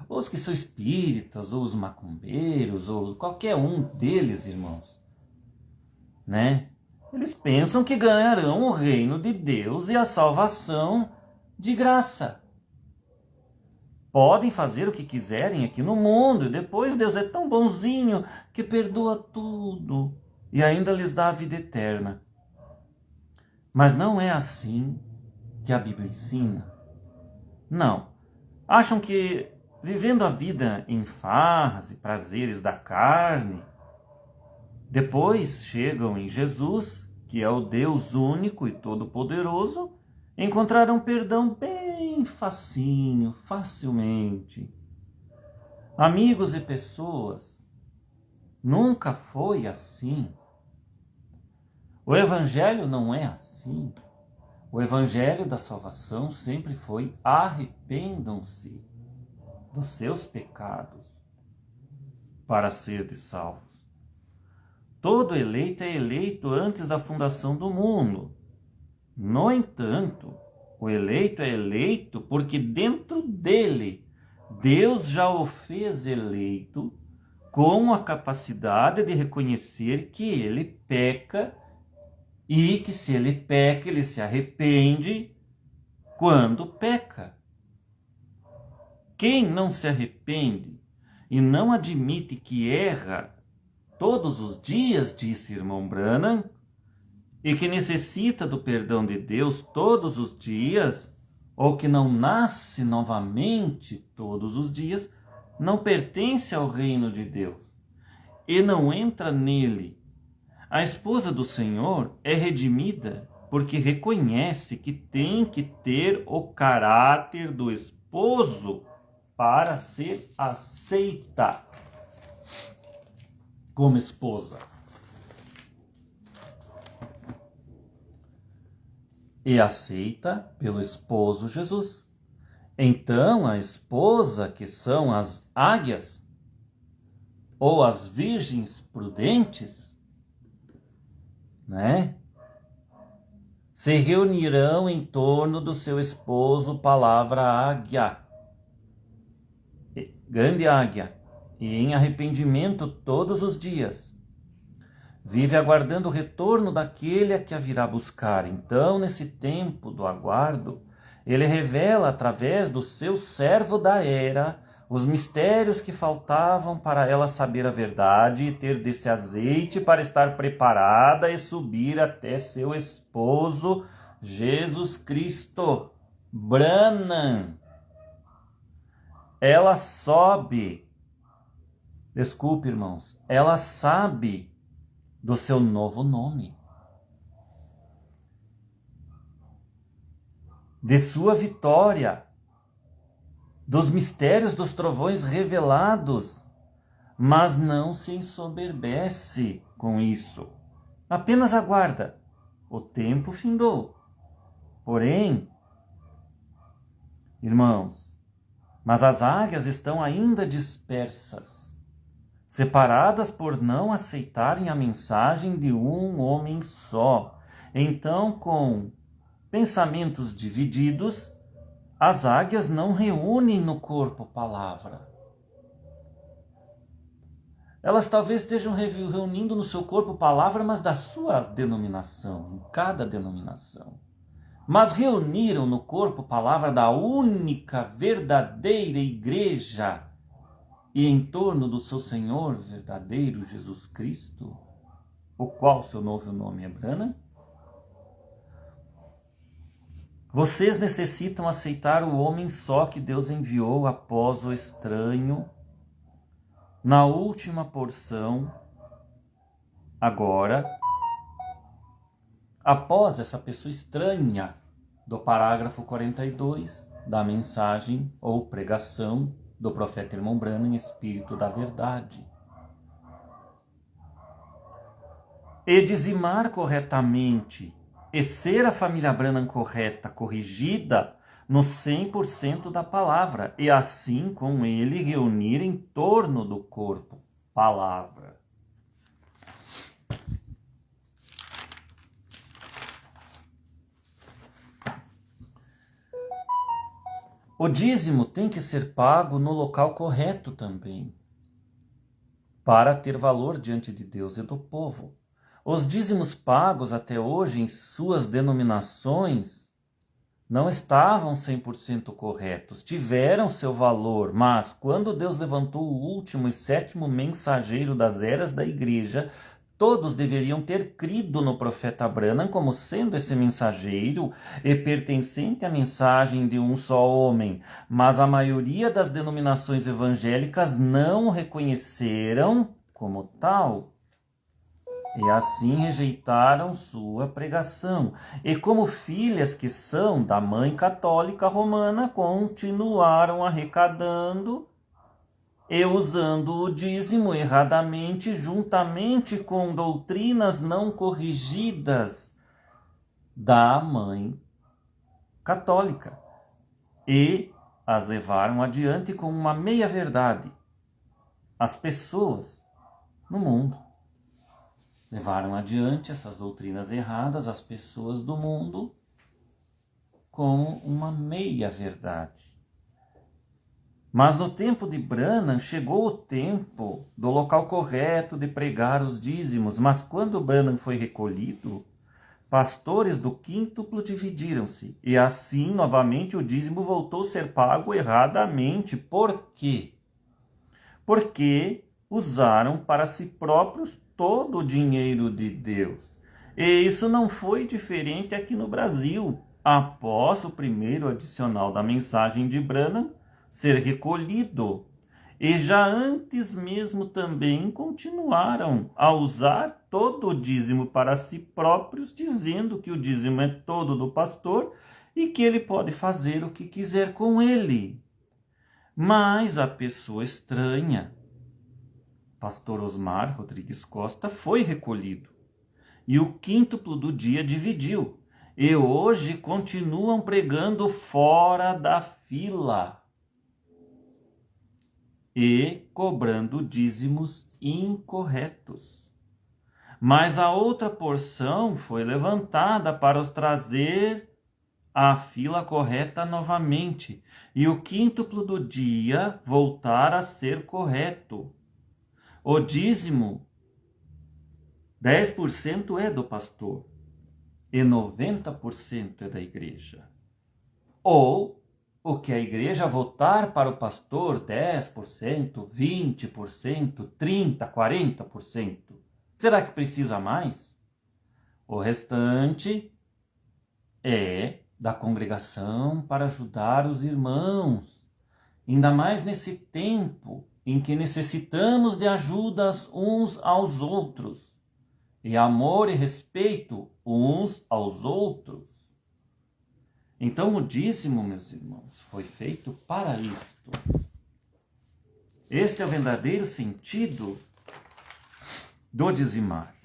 ou os que são espíritas, ou os macumbeiros, ou qualquer um deles, irmãos, né? Eles pensam que ganharão o reino de Deus e a salvação de graça. Podem fazer o que quiserem aqui no mundo, e depois Deus é tão bonzinho que perdoa tudo e ainda lhes dá a vida eterna. Mas não é assim que a Bíblia ensina. Não. Acham que vivendo a vida em farras e prazeres da carne, depois chegam em Jesus, que é o Deus único e todo-poderoso, encontrarão perdão bem facinho, facilmente. Amigos e pessoas, nunca foi assim. O Evangelho não é assim. O Evangelho da salvação sempre foi: arrependam-se dos seus pecados para serem salvos. Todo eleito é eleito antes da fundação do mundo. No entanto, o eleito é eleito porque dentro dele Deus já o fez eleito com a capacidade de reconhecer que ele peca e que se ele peca, ele se arrepende quando peca. Quem não se arrepende e não admite que erra todos os dias, disse Irmão Branham, e que necessita do perdão de Deus todos os dias, ou que não nasce novamente todos os dias, não pertence ao reino de Deus e não entra nele. A esposa do Senhor é redimida porque reconhece que tem que ter o caráter do esposo para ser aceita como esposa. E aceita pelo esposo Jesus. Então a esposa, que são as águias, ou as virgens prudentes, né? Se reunirão em torno do seu esposo, palavra águia, grande águia, e em arrependimento todos os dias. Vive aguardando o retorno daquele a que a virá buscar. Então, nesse tempo do aguardo, ele revela através do seu servo da era os mistérios que faltavam para ela saber a verdade e ter desse azeite para estar preparada e subir até seu esposo, Jesus Cristo. Branham, ela sobe, desculpe, irmãos, ela sabe do seu novo nome, de sua vitória, dos mistérios dos trovões revelados, mas não se ensoberbece com isso. Apenas aguarda. O tempo findou. Porém, irmãos, mas as águias estão ainda dispersas, separadas por não aceitarem a mensagem de um homem só. Então, com pensamentos divididos, as águias não reúnem no corpo palavra. Elas talvez estejam reunindo no seu corpo palavra, mas da sua denominação, em cada denominação. Mas reuniram no corpo palavra da única verdadeira igreja e em torno do seu Senhor verdadeiro Jesus Cristo, o qual seu novo nome é Branham. Vocês necessitam aceitar o homem só que Deus enviou após o estranho, na última porção, agora, após essa pessoa estranha do parágrafo 42 da mensagem ou pregação do profeta irmão Branham, Espírito da Verdade. E dizimar corretamente e ser a família Branham correta, corrigida no 100% da palavra, e assim com ele reunir em torno do corpo palavra. O dízimo tem que ser pago no local correto também, para ter valor diante de Deus e do povo. Os dízimos pagos até hoje em suas denominações não estavam 100% corretos, tiveram seu valor, mas quando Deus levantou o último e sétimo mensageiro das eras da igreja, todos deveriam ter crido no profeta Branham como sendo esse mensageiro e pertencente à mensagem de um só homem, mas a maioria das denominações evangélicas não o reconheceram como tal. E assim rejeitaram sua pregação. E como filhas que são da mãe católica romana, continuaram arrecadando e usando o dízimo erradamente, juntamente com doutrinas não corrigidas da mãe católica. E as levaram adiante com uma meia-verdade. As pessoas no mundo levaram adiante essas doutrinas erradas, as pessoas do mundo, como uma meia-verdade. Mas no tempo de Branham, chegou o tempo do local correto de pregar os dízimos. Mas quando Branham foi recolhido, pastores do quíntuplo dividiram-se. E assim, novamente, o dízimo voltou a ser pago erradamente. Por quê? Porque usaram para si próprios todo o dinheiro de Deus. E isso não foi diferente aqui no Brasil. Após o primeiro adicional da mensagem de Branham ser recolhido, e já antes mesmo também continuaram a usar todo o dízimo para si próprios, dizendo que o dízimo é todo do pastor e que ele pode fazer o que quiser com ele. Mas a pessoa estranha, pastor Osmar Rodrigues Costa, foi recolhido. E o quíntuplo do dia dividiu. E hoje continuam pregando fora da fila e cobrando dízimos incorretos. Mas a outra porção foi levantada para os trazer à fila correta novamente. E o quíntuplo do dia voltar a ser correto. O dízimo, 10% é do pastor e 90% é da igreja. Ou o que a igreja votar para o pastor 10%, 20%, 30%, 40%. Será que precisa mais? O restante é da congregação para ajudar os irmãos, ainda mais nesse tempo em que necessitamos de ajudas uns aos outros, e amor e respeito uns aos outros. Então o dízimo, meus irmãos, foi feito para isto. Este é o verdadeiro sentido do dizimar.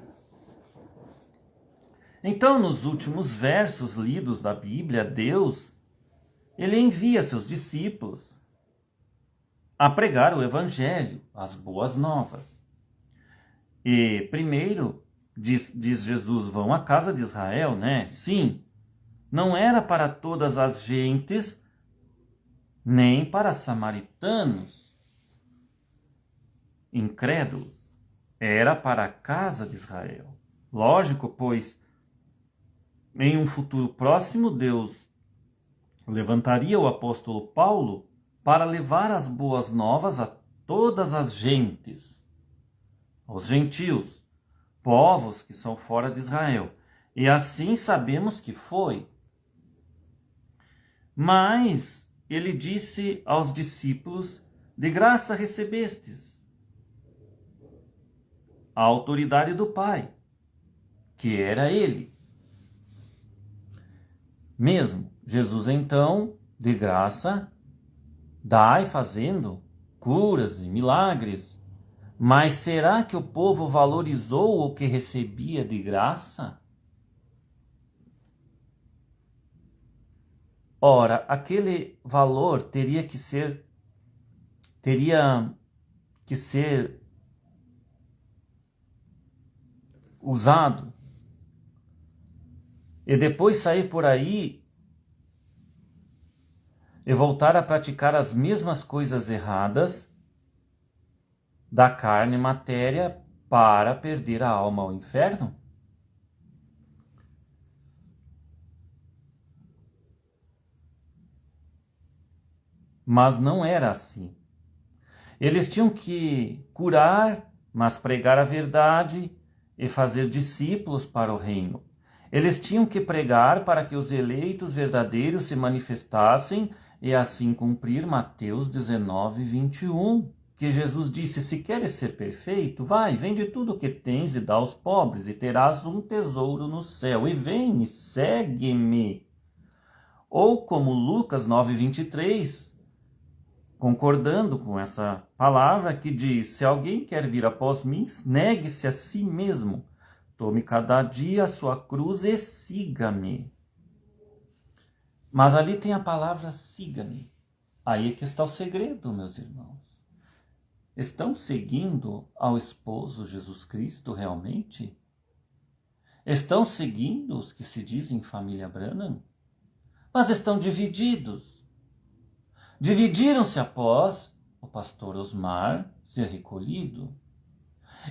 Então, nos últimos versos lidos da Bíblia, Deus, ele envia seus discípulos a pregar o Evangelho, as boas novas. E primeiro, diz Jesus, vão à casa de Israel, né? Sim, não era para todas as gentes, nem para samaritanos incrédulos. Era para a casa de Israel. Lógico, pois, em um futuro próximo, Deus levantaria o apóstolo Paulo para levar as boas novas a todas as gentes, aos gentios, povos que são fora de Israel. E assim sabemos que foi. Mas ele disse aos discípulos, de graça recebestes a autoridade do Pai, que era ele mesmo. Jesus, então, de graça, dai fazendo curas e milagres. Mas será que o povo valorizou o que recebia de graça? Ora, aquele valor teria que ser usado e depois sair por aí e voltar a praticar as mesmas coisas erradas da carne e matéria para perder a alma ao inferno? Mas não era assim. Eles tinham que curar, mas pregar a verdade e fazer discípulos para o reino. Eles tinham que pregar para que os eleitos verdadeiros se manifestassem e assim cumprir Mateus 19, 21, que Jesus disse, se queres ser perfeito, vai, vende tudo o que tens e dá aos pobres, e terás um tesouro no céu, e vem e segue-me. Ou como Lucas 9, 23, concordando com essa palavra que diz, se alguém quer vir após mim, negue-se a si mesmo, tome cada dia a sua cruz e siga-me. Mas ali tem a palavra siga-me. Aí é que está o segredo, meus irmãos. Estão seguindo ao esposo Jesus Cristo realmente? Estão seguindo os que se dizem família Branham? Mas estão divididos. Dividiram-se após o pastor Osmar ser recolhido.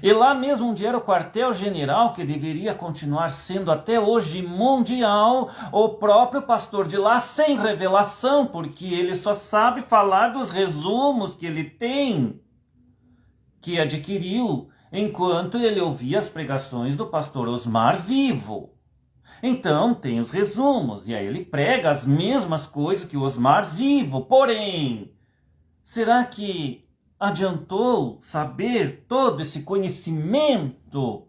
E lá mesmo onde era o quartel-general, que deveria continuar sendo até hoje mundial, o próprio pastor de lá sem revelação, porque ele só sabe falar dos resumos que ele tem, que adquiriu enquanto ele ouvia as pregações do pastor Osmar vivo. Então tem os resumos, e aí ele prega as mesmas coisas que o Osmar vivo. Porém, será que adiantou saber todo esse conhecimento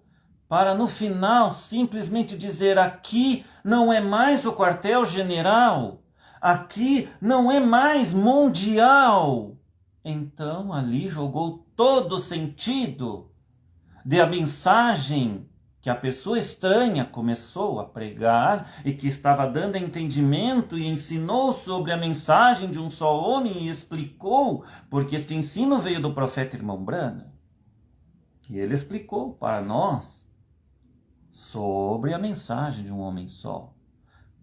para no final simplesmente dizer aqui não é mais o quartel-general, aqui não é mais mundial? Então ali jogou todo o sentido de a mensagem que a pessoa estranha começou a pregar e que estava dando entendimento e ensinou sobre a mensagem de um só homem e explicou, porque este ensino veio do profeta irmão Branham. E ele explicou para nós sobre a mensagem de um homem só.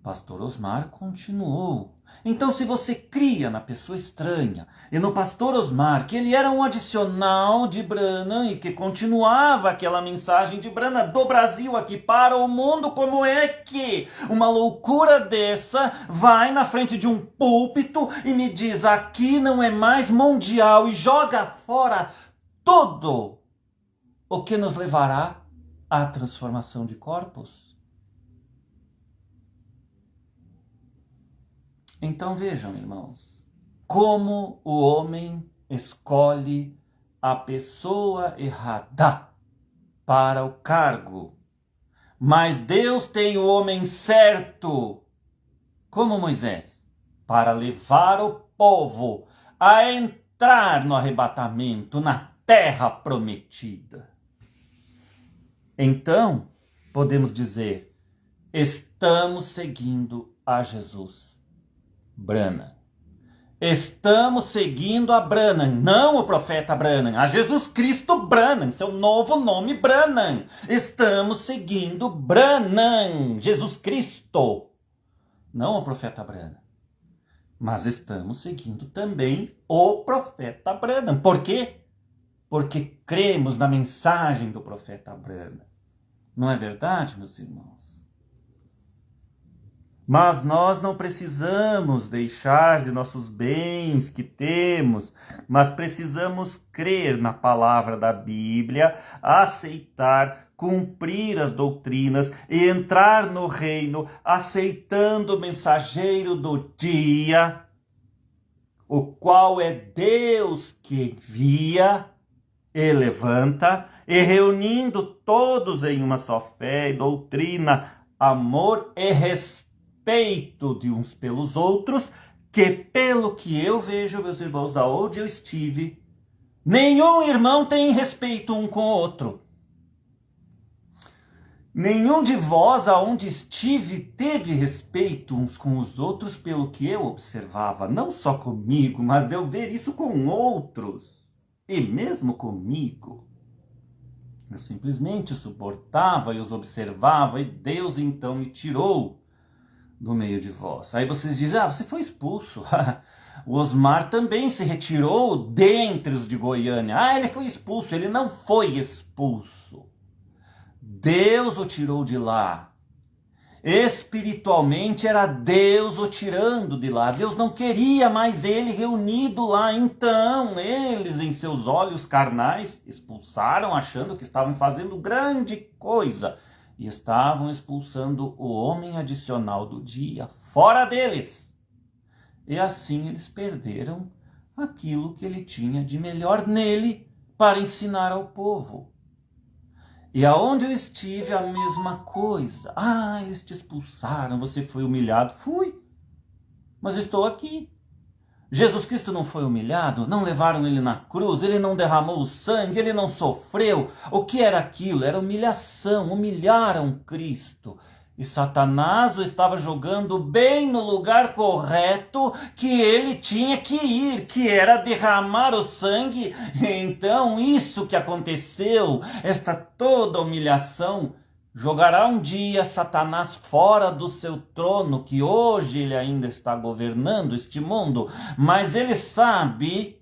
Pastor Osmar continuou Então, se você cria na pessoa estranha e no pastor Osmar que ele era um adicional de Branham e que continuava aquela mensagem de Branham do Brasil aqui para o mundo, como é que uma loucura dessa vai na frente de um púlpito e me diz aqui não é mais mundial e joga fora tudo o que nos levará à transformação de corpos? Então vejam, irmãos, como o homem escolhe a pessoa errada para o cargo. Mas Deus tem o homem certo, como Moisés, para levar o povo a entrar no arrebatamento, na terra prometida. Então, podemos dizer, estamos seguindo a Jesus. Branham. Estamos seguindo a Branham, não o profeta Branham, a Jesus Cristo Branham, seu novo nome Branham. Estamos seguindo Branham, Jesus Cristo, não o profeta Branham. Mas estamos seguindo também o profeta Branham. Por quê? Porque cremos na mensagem do profeta Branham. Não é verdade, meus irmãos? Mas nós não precisamos deixar de nossos bens que temos, mas precisamos crer na palavra da Bíblia, aceitar, cumprir as doutrinas e entrar no reino, aceitando o mensageiro do dia, o qual é Deus que envia e levanta, e reunindo todos em uma só fé e doutrina, amor e respeito de uns pelos outros, que pelo que eu vejo, meus irmãos, da onde eu estive, nenhum irmão tem respeito um com o outro. Nenhum de vós, aonde estive, teve respeito uns com os outros, pelo que eu observava, não só comigo, mas de eu ver isso com outros, e mesmo comigo. Eu simplesmente suportava e os observava, e Deus então me tirou do meio de vós. Aí vocês dizem, você foi expulso. O Osmar também se retirou dentre os de Goiânia. Ele foi expulso. Ele não foi expulso. Deus o tirou de lá. Espiritualmente era Deus o tirando de lá. Deus não queria mais ele reunido lá. Então, eles em seus olhos carnais expulsaram, achando que estavam fazendo grande coisa. E estavam expulsando o homem adicional do dia fora deles. E assim eles perderam aquilo que ele tinha de melhor nele para ensinar ao povo. E aonde eu estive, a mesma coisa. Eles te expulsaram, você foi humilhado. Fui, mas estou aqui. Jesus Cristo não foi humilhado? Não levaram ele na cruz? Ele não derramou o sangue? Ele não sofreu? O que era aquilo? Era humilhação. Humilharam Cristo. E Satanás o estava jogando bem no lugar correto que ele tinha que ir, que era derramar o sangue. Então, isso que aconteceu, esta toda humilhação, jogará um dia Satanás fora do seu trono, que hoje ele ainda está governando este mundo, mas ele sabe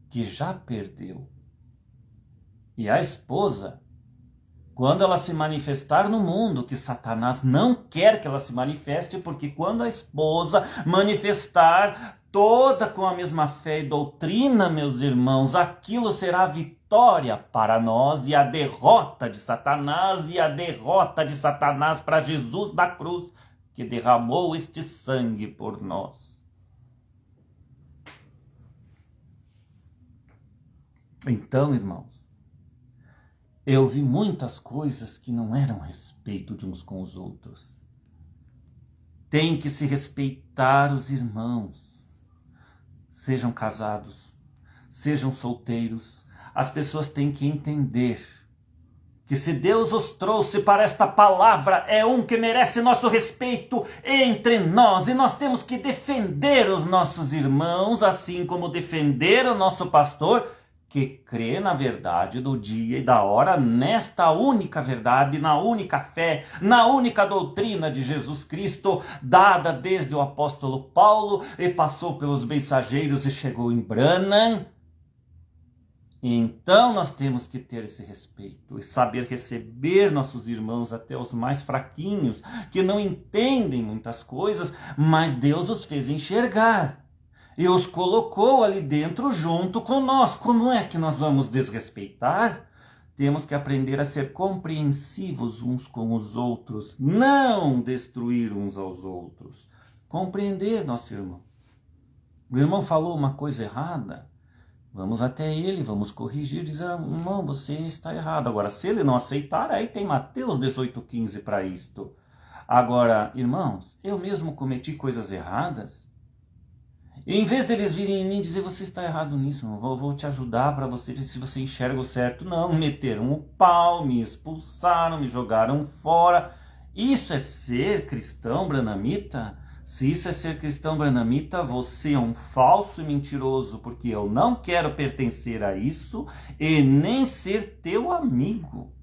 que já perdeu. E a esposa, quando ela se manifestar no mundo, que Satanás não quer que ela se manifeste, porque quando a esposa manifestar toda com a mesma fé e doutrina, meus irmãos, aquilo será vitória para nós e a derrota de Satanás para Jesus da cruz, que derramou este sangue por nós. Então, irmãos, eu vi muitas coisas que não eram respeito de uns com os outros. Tem que se respeitar os irmãos. Sejam casados, sejam solteiros. As pessoas têm que entender que se Deus os trouxe para esta palavra, é um que merece nosso respeito entre nós. E nós temos que defender os nossos irmãos, assim como defender o nosso pastor, que crê na verdade do dia e da hora, nesta única verdade, na única fé, na única doutrina de Jesus Cristo, dada desde o apóstolo Paulo e passou pelos mensageiros e chegou em Branham. Então nós temos que ter esse respeito e saber receber nossos irmãos, até os mais fraquinhos, que não entendem muitas coisas, mas Deus os fez enxergar e os colocou ali dentro junto com nós. Como é que nós vamos desrespeitar? Temos que aprender a ser compreensivos uns com os outros, não destruir uns aos outros. Compreender nosso irmão. O irmão falou uma coisa errada, vamos até ele, vamos corrigir, dizer, irmão, você está errado. Agora, se ele não aceitar, aí tem Mateus 18,15 para isto. Agora, irmãos, eu mesmo cometi coisas erradas, e em vez deles virem em mim e dizer, você está errado nisso, vou te ajudar para você ver se você enxerga o certo. Não, meteram o pau, me expulsaram, me jogaram fora. Isso é ser cristão branamita? Se isso é ser cristão branamita, você é um falso e mentiroso, porque eu não quero pertencer a isso e nem ser teu amigo.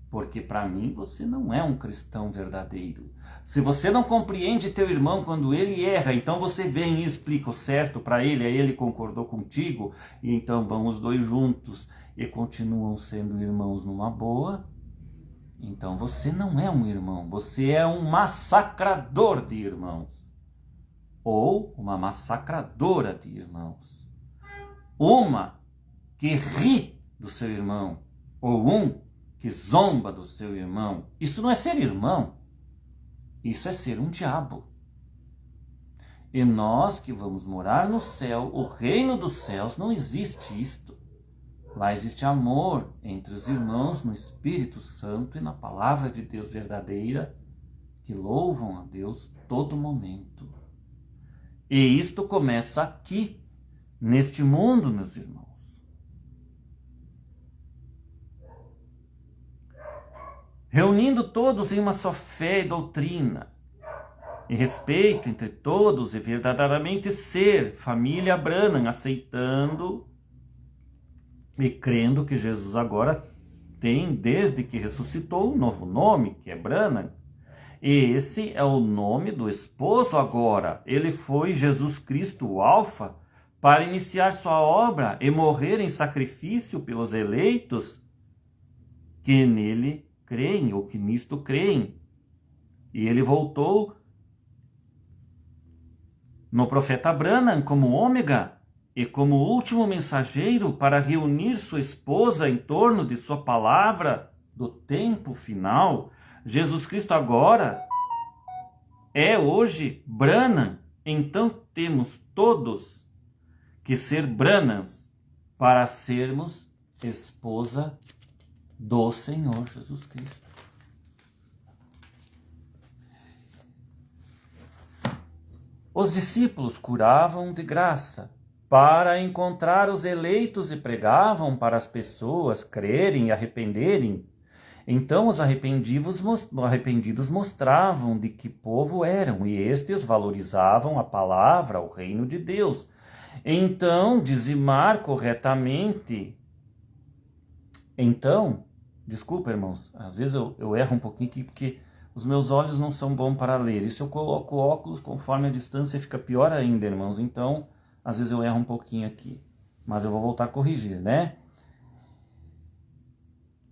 Porque para mim você não é um cristão verdadeiro. Se você não compreende teu irmão quando ele erra, então você vem e explica o certo para ele, aí ele concordou contigo, e então vão os dois juntos e continuam sendo irmãos numa boa, então você não é um irmão, você é um massacrador de irmãos. Ou uma massacradora de irmãos. Uma que ri do seu irmão, ou um que zomba do seu irmão. Isso não é ser irmão, isso é ser um diabo. E nós que vamos morar no céu, o reino dos céus, não existe isto. Lá existe amor entre os irmãos no Espírito Santo e na palavra de Deus verdadeira, que louvam a Deus todo momento. E isto começa aqui, neste mundo, meus irmãos. Reunindo todos em uma só fé e doutrina, e respeito entre todos, e verdadeiramente ser família Branham, aceitando e crendo que Jesus agora tem, desde que ressuscitou, um novo nome, que é Branham. E esse é o nome do esposo agora. Ele foi Jesus Cristo, o Alfa, para iniciar sua obra e morrer em sacrifício pelos eleitos que nele creem, ou que nisto creem. E ele voltou no profeta Branham como ômega e como último mensageiro para reunir sua esposa em torno de sua palavra do tempo final. Jesus Cristo agora é hoje Branham. Então temos todos que ser Branhams para sermos esposa do Senhor Jesus Cristo. Os discípulos curavam de graça para encontrar os eleitos e pregavam para as pessoas crerem e arrependerem. Então os arrependidos mostravam de que povo eram, e estes valorizavam a palavra, o reino de Deus. Então, dizimar corretamente. Então, desculpa, irmãos, às vezes eu erro um pouquinho aqui, porque os meus olhos não são bons para ler. E se eu coloco óculos, conforme a distância, fica pior ainda, irmãos. Então, às vezes eu erro um pouquinho aqui. Mas eu vou voltar a corrigir, né?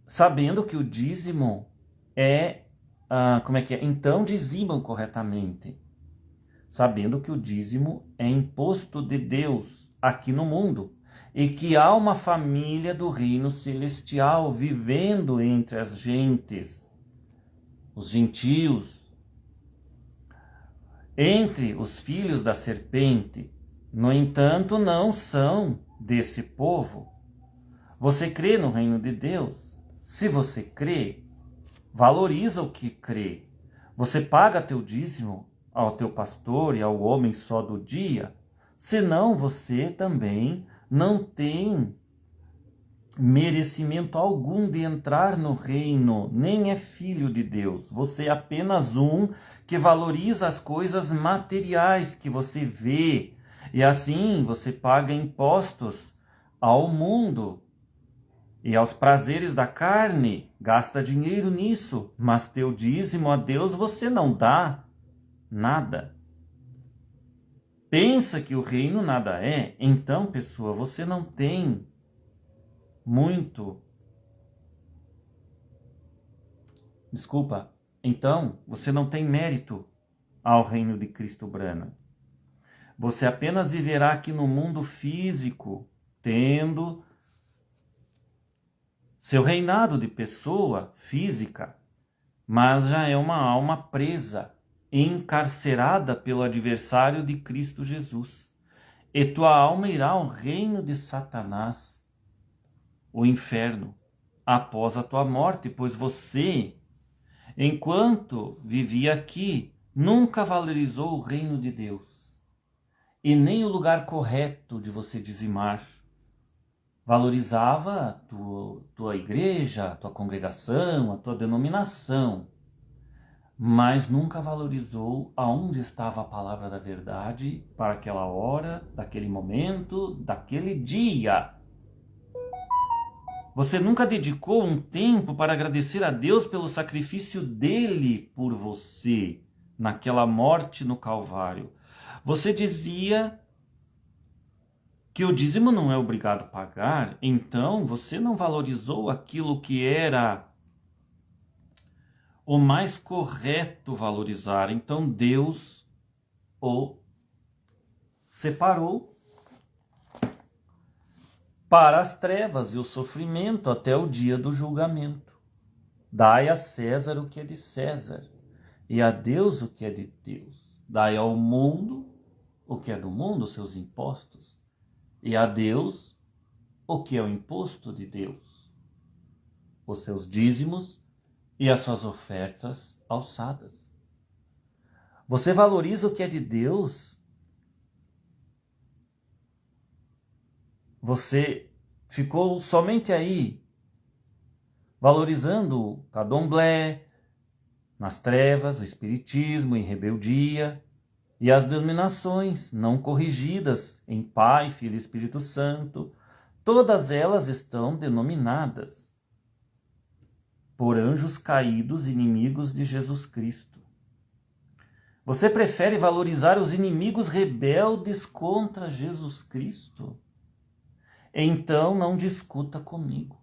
Sabendo que o dízimo é... Então dizimam corretamente. Sabendo que o dízimo é imposto de Deus aqui no mundo. E que há uma família do reino celestial vivendo entre as gentes, os gentios, entre os filhos da serpente. No entanto, não são desse povo. Você crê no reino de Deus? Se você crê, valoriza o que crê. Você paga teu dízimo ao teu pastor e ao homem só do dia? Senão você também não tem merecimento algum de entrar no reino, nem é filho de Deus. Você é apenas um que valoriza as coisas materiais que você vê. E assim você paga impostos ao mundo e aos prazeres da carne, gasta dinheiro nisso, mas teu dízimo a Deus você não dá nada. Pensa que o reino nada é? Então, pessoa, você não tem muito. Desculpa. Então, você não tem mérito ao reino de Cristo Branham. Você apenas viverá aqui no mundo físico, tendo seu reinado de pessoa física, mas já é uma alma presa, encarcerada pelo adversário de Cristo Jesus. E tua alma irá ao reino de Satanás, o inferno, após a tua morte, pois você, enquanto vivia aqui, nunca valorizou o reino de Deus, e nem o lugar correto de você dizimar. Valorizava a tua igreja, a tua congregação, a tua denominação, mas nunca valorizou aonde estava a palavra da verdade para aquela hora, daquele momento, daquele dia. Você nunca dedicou um tempo para agradecer a Deus pelo sacrifício dele por você, naquela morte no Calvário. Você dizia que o dízimo não é obrigado a pagar, então você não valorizou aquilo que era o mais correto valorizar. Então Deus o separou para as trevas e o sofrimento até o dia do julgamento. Dai a César o que é de César, e a Deus o que é de Deus. Dai ao mundo o que é do mundo, os seus impostos, e a Deus o que é o imposto de Deus, os seus dízimos e as suas ofertas alçadas. Você valoriza o que é de Deus? Você ficou somente aí, valorizando o candomblé, nas trevas, o espiritismo em rebeldia, e as denominações não corrigidas em Pai, Filho e Espírito Santo, todas elas estão denominadas por anjos caídos, inimigos de Jesus Cristo. Você prefere valorizar os inimigos rebeldes contra Jesus Cristo? Então não discuta comigo.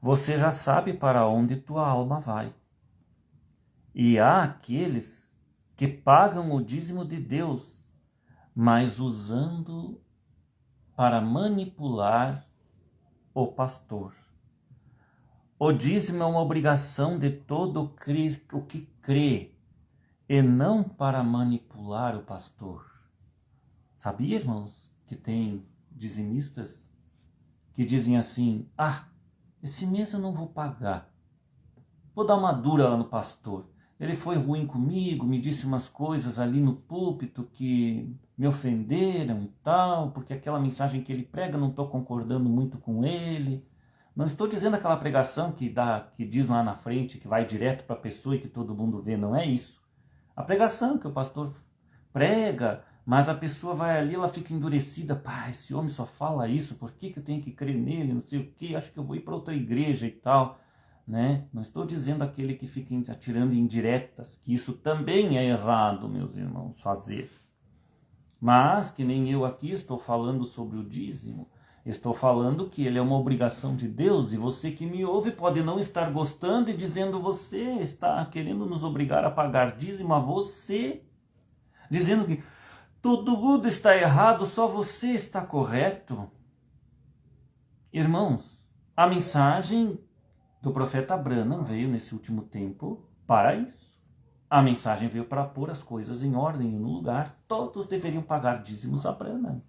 Você já sabe para onde tua alma vai. E há aqueles que pagam o dízimo de Deus, mas usando para manipular o pastor. O dízimo é uma obrigação de todo o que crê, e não para manipular o pastor. Sabia, irmãos, que tem dizimistas que dizem assim: esse mês eu não vou pagar, vou dar uma dura lá no pastor. Ele foi ruim comigo, me disse umas coisas ali no púlpito que me ofenderam e tal, porque aquela mensagem que ele prega não estou concordando muito com ele. Não estou dizendo aquela pregação que diz lá na frente, que vai direto para a pessoa e que todo mundo vê, não é isso. A pregação que o pastor prega, mas a pessoa vai ali, ela fica endurecida. Esse homem só fala isso, por que eu tenho que crer nele, não sei o quê, acho que eu vou ir para outra igreja e tal. Né? Não estou dizendo aquele que fica atirando indiretas, que isso também é errado, meus irmãos, fazer. Mas, que nem eu aqui estou falando sobre o dízimo, estou falando que ele é uma obrigação de Deus, e você que me ouve pode não estar gostando e dizendo: você está querendo nos obrigar a pagar dízimo a você, dizendo que todo mundo está errado, só você está correto. Irmãos, a mensagem do profeta Branham veio nesse último tempo para isso. A mensagem veio para pôr as coisas em ordem e no lugar. Todos deveriam pagar dízimos a Branham.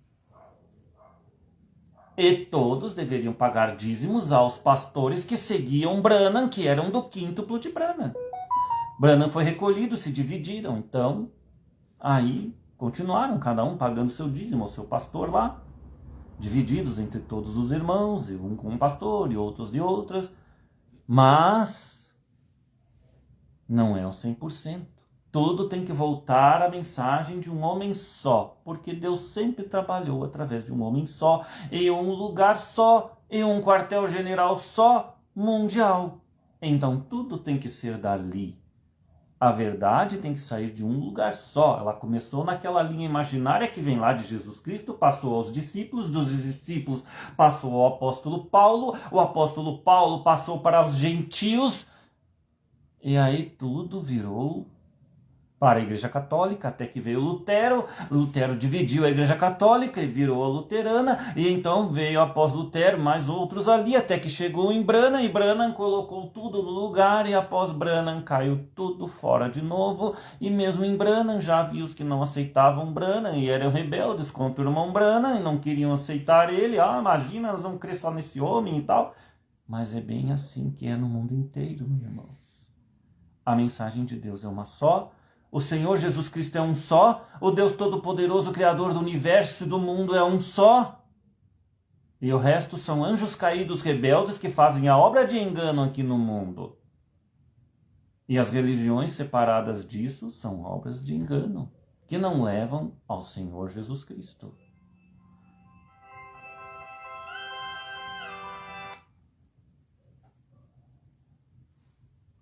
E todos deveriam pagar dízimos aos pastores que seguiam Branham, que eram do quíntuplo de Branham. Branham foi recolhido, se dividiram. Então, aí continuaram, cada um pagando seu dízimo ao seu pastor lá, divididos entre todos os irmãos, um com um pastor e outros de outras. Mas não é o 100%. Tudo tem que voltar à mensagem de um homem só, porque Deus sempre trabalhou através de um homem só, em um lugar só, em um quartel-general só, mundial. Então tudo tem que ser dali. A verdade tem que sair de um lugar só. Ela começou naquela linha imaginária que vem lá de Jesus Cristo, passou aos discípulos, dos discípulos passou ao apóstolo Paulo, o apóstolo Paulo passou para os gentios, e aí tudo virou para a Igreja Católica, até que veio Lutero. Lutero dividiu a Igreja Católica e virou a luterana, e então veio após Lutero mais outros ali, até que chegou em Branham, e Branham colocou tudo no lugar, e após Branham caiu tudo fora de novo, e mesmo em Branham já havia os que não aceitavam Branham, e eram rebeldes contra o irmão Branham, e não queriam aceitar ele. Imagina, nós vamos crer só nesse homem e tal. Mas é bem assim que é no mundo inteiro, meus irmãos. A mensagem de Deus é uma só. O Senhor Jesus Cristo é um só, o Deus Todo-Poderoso, Criador do universo e do mundo é um só. E o resto são anjos caídos rebeldes que fazem a obra de engano aqui no mundo. E as religiões separadas disso são obras de engano, que não levam ao Senhor Jesus Cristo.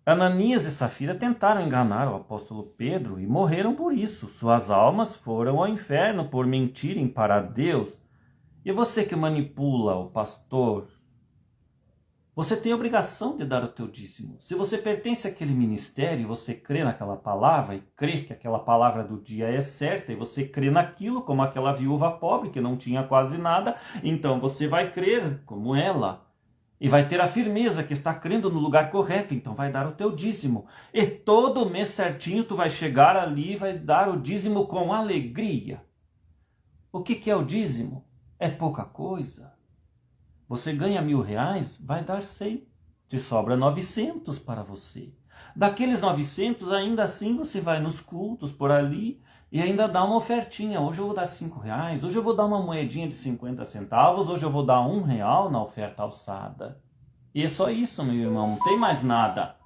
Ananias e Safira tentaram enganar o apóstolo Pedro e morreram por isso. Suas almas foram ao inferno por mentirem para Deus. E você que manipula o pastor, você tem a obrigação de dar o teu dízimo. Se você pertence àquele ministério e você crê naquela palavra e crê que aquela palavra do dia é certa e você crê naquilo, como aquela viúva pobre que não tinha quase nada, então você vai crer como ela. E vai ter a firmeza que está crendo no lugar correto, então vai dar o teu dízimo. E todo mês certinho tu vai chegar ali e vai dar o dízimo com alegria. O que é o dízimo? É pouca coisa. Você ganha R$1.000, vai dar 100. Te sobra 900 para você. Daqueles 900, ainda assim você vai nos cultos por ali e ainda dá uma ofertinha. Hoje eu vou dar R$5, hoje eu vou dar uma moedinha de 50 centavos, hoje eu vou dar R$1 na oferta alçada. E é só isso, meu irmão, não tem mais nada.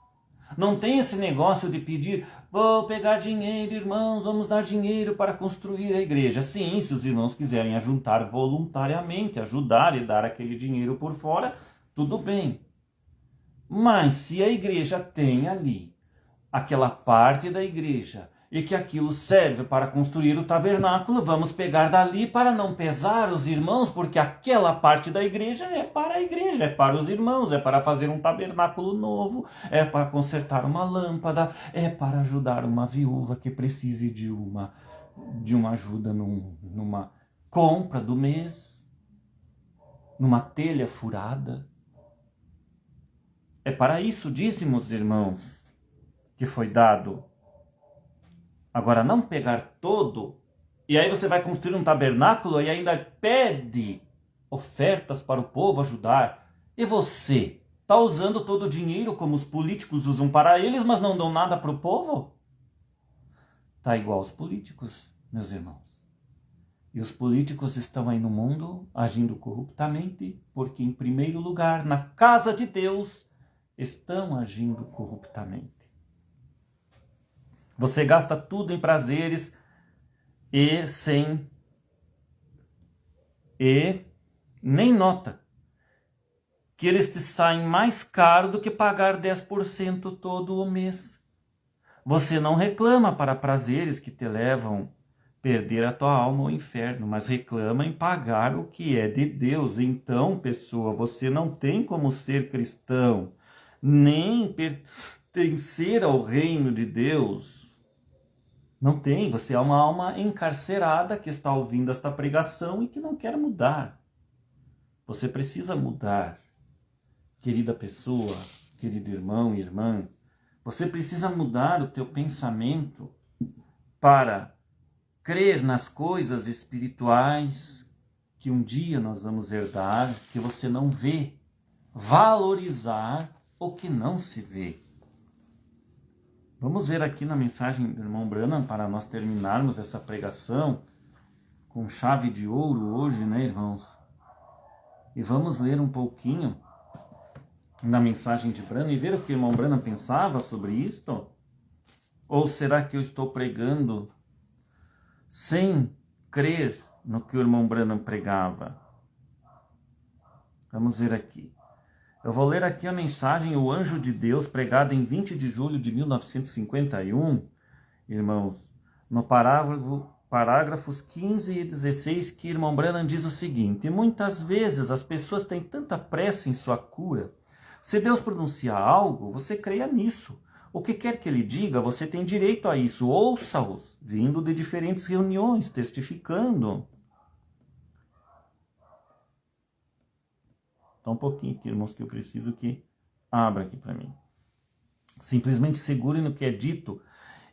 Não tem esse negócio de pedir, vou pegar dinheiro, irmãos, vamos dar dinheiro para construir a igreja. Sim, se os irmãos quiserem ajuntar voluntariamente, ajudar e dar aquele dinheiro por fora, tudo bem. Mas se a igreja tem ali aquela parte da igreja e que aquilo serve para construir o tabernáculo, vamos pegar dali para não pesar os irmãos, porque aquela parte da igreja é para a igreja, é para os irmãos, é para fazer um tabernáculo novo, é para consertar uma lâmpada, é para ajudar uma viúva que precise de uma ajuda numa compra do mês, numa telha furada. É para isso, dízimos, irmãos, que foi dado. Agora, não pegar todo, e aí você vai construir um tabernáculo e ainda pede ofertas para o povo ajudar. E você está usando todo o dinheiro como os políticos usam para eles, mas não dão nada para o povo? Está igual aos políticos, meus irmãos. E os políticos estão aí no mundo agindo corruptamente, porque em primeiro lugar, na casa de Deus, estão agindo corruptamente. Você gasta tudo em prazeres e nem nota que eles te saem mais caro do que pagar 10% todo o mês. Você não reclama para prazeres que te levam a perder a tua alma ao inferno, mas reclama em pagar o que é de Deus. Então, pessoa, você não tem como ser cristão, nem pertencer ao reino de Deus. Não tem, você é uma alma encarcerada que está ouvindo esta pregação e que não quer mudar. Você precisa mudar, querida pessoa, querido irmão e irmã. Você precisa mudar o teu pensamento para crer nas coisas espirituais que um dia nós vamos herdar, que você não vê, valorizar o que não se vê. Vamos ver aqui na mensagem do irmão Branham, para nós terminarmos essa pregação com chave de ouro hoje, né, irmãos? E vamos ler um pouquinho na mensagem de Branham e ver o que o irmão Branham pensava sobre isto. Ou será que eu estou pregando sem crer no que o irmão Branham pregava? Vamos ver aqui. Eu vou ler aqui a mensagem O Anjo de Deus, pregada em 20 de julho de 1951, irmãos, no parágrafos 15 e 16, que irmão Branham diz o seguinte: muitas vezes as pessoas têm tanta pressa em sua cura. Se Deus pronunciar algo, você creia nisso. O que quer que ele diga, você tem direito a isso. Ouça-os, vindo de diferentes reuniões, testificando. Só um pouquinho aqui, irmãos, que eu preciso que abra aqui para mim. Simplesmente segure no que é dito.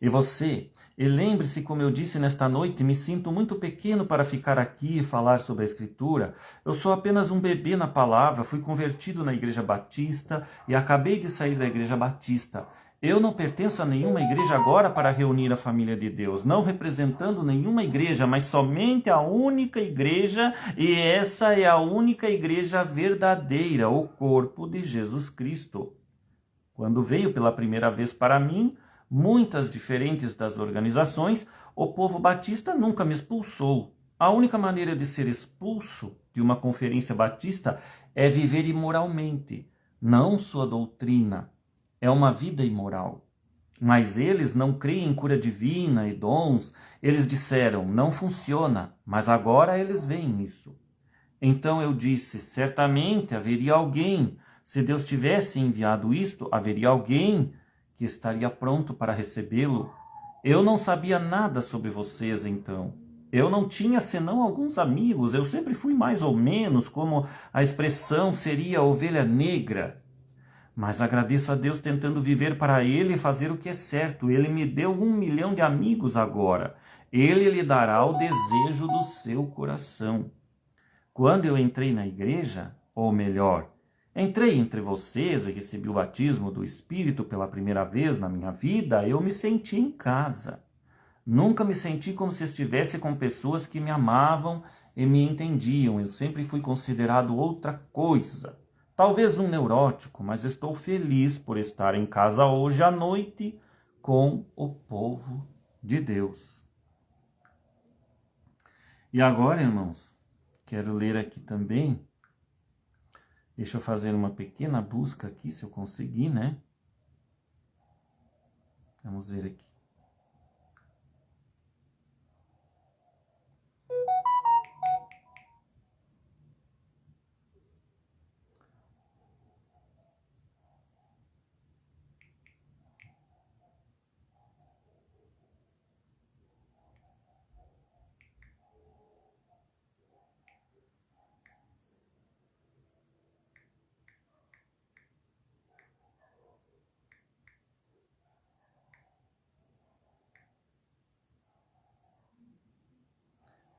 E lembre-se, como eu disse nesta noite, me sinto muito pequeno para ficar aqui e falar sobre a Escritura. Eu sou apenas um bebê na palavra, fui convertido na Igreja Batista e acabei de sair da Igreja Batista. Eu não pertenço a nenhuma igreja agora para reunir a família de Deus, não representando nenhuma igreja, mas somente a única igreja, e essa é a única igreja verdadeira, o corpo de Jesus Cristo. Quando veio pela primeira vez para mim, muitas diferentes das organizações, o povo batista nunca me expulsou. A única maneira de ser expulso de uma conferência batista é viver imoralmente, não sua doutrina. É uma vida imoral. Mas eles não creem em cura divina e dons. Eles disseram, não funciona, mas agora eles veem isso. Então eu disse, certamente haveria alguém, se Deus tivesse enviado isto, haveria alguém que estaria pronto para recebê-lo. Eu não sabia nada sobre vocês então. Eu não tinha senão alguns amigos. Eu sempre fui mais ou menos, como a expressão seria, ovelha negra. Mas agradeço a Deus tentando viver para Ele e fazer o que é certo. Ele me deu 1 milhão de amigos agora. Ele lhe dará o desejo do seu coração. Quando eu entrei na igreja, ou melhor, entrei entre vocês e recebi o batismo do Espírito pela primeira vez na minha vida, eu me senti em casa. Nunca me senti como se estivesse com pessoas que me amavam e me entendiam. Eu sempre fui considerado outra coisa. Talvez um neurótico, mas estou feliz por estar em casa hoje à noite com o povo de Deus. E agora, irmãos, quero ler aqui também. Deixa eu fazer uma pequena busca aqui, se eu conseguir, né? Vamos ver aqui.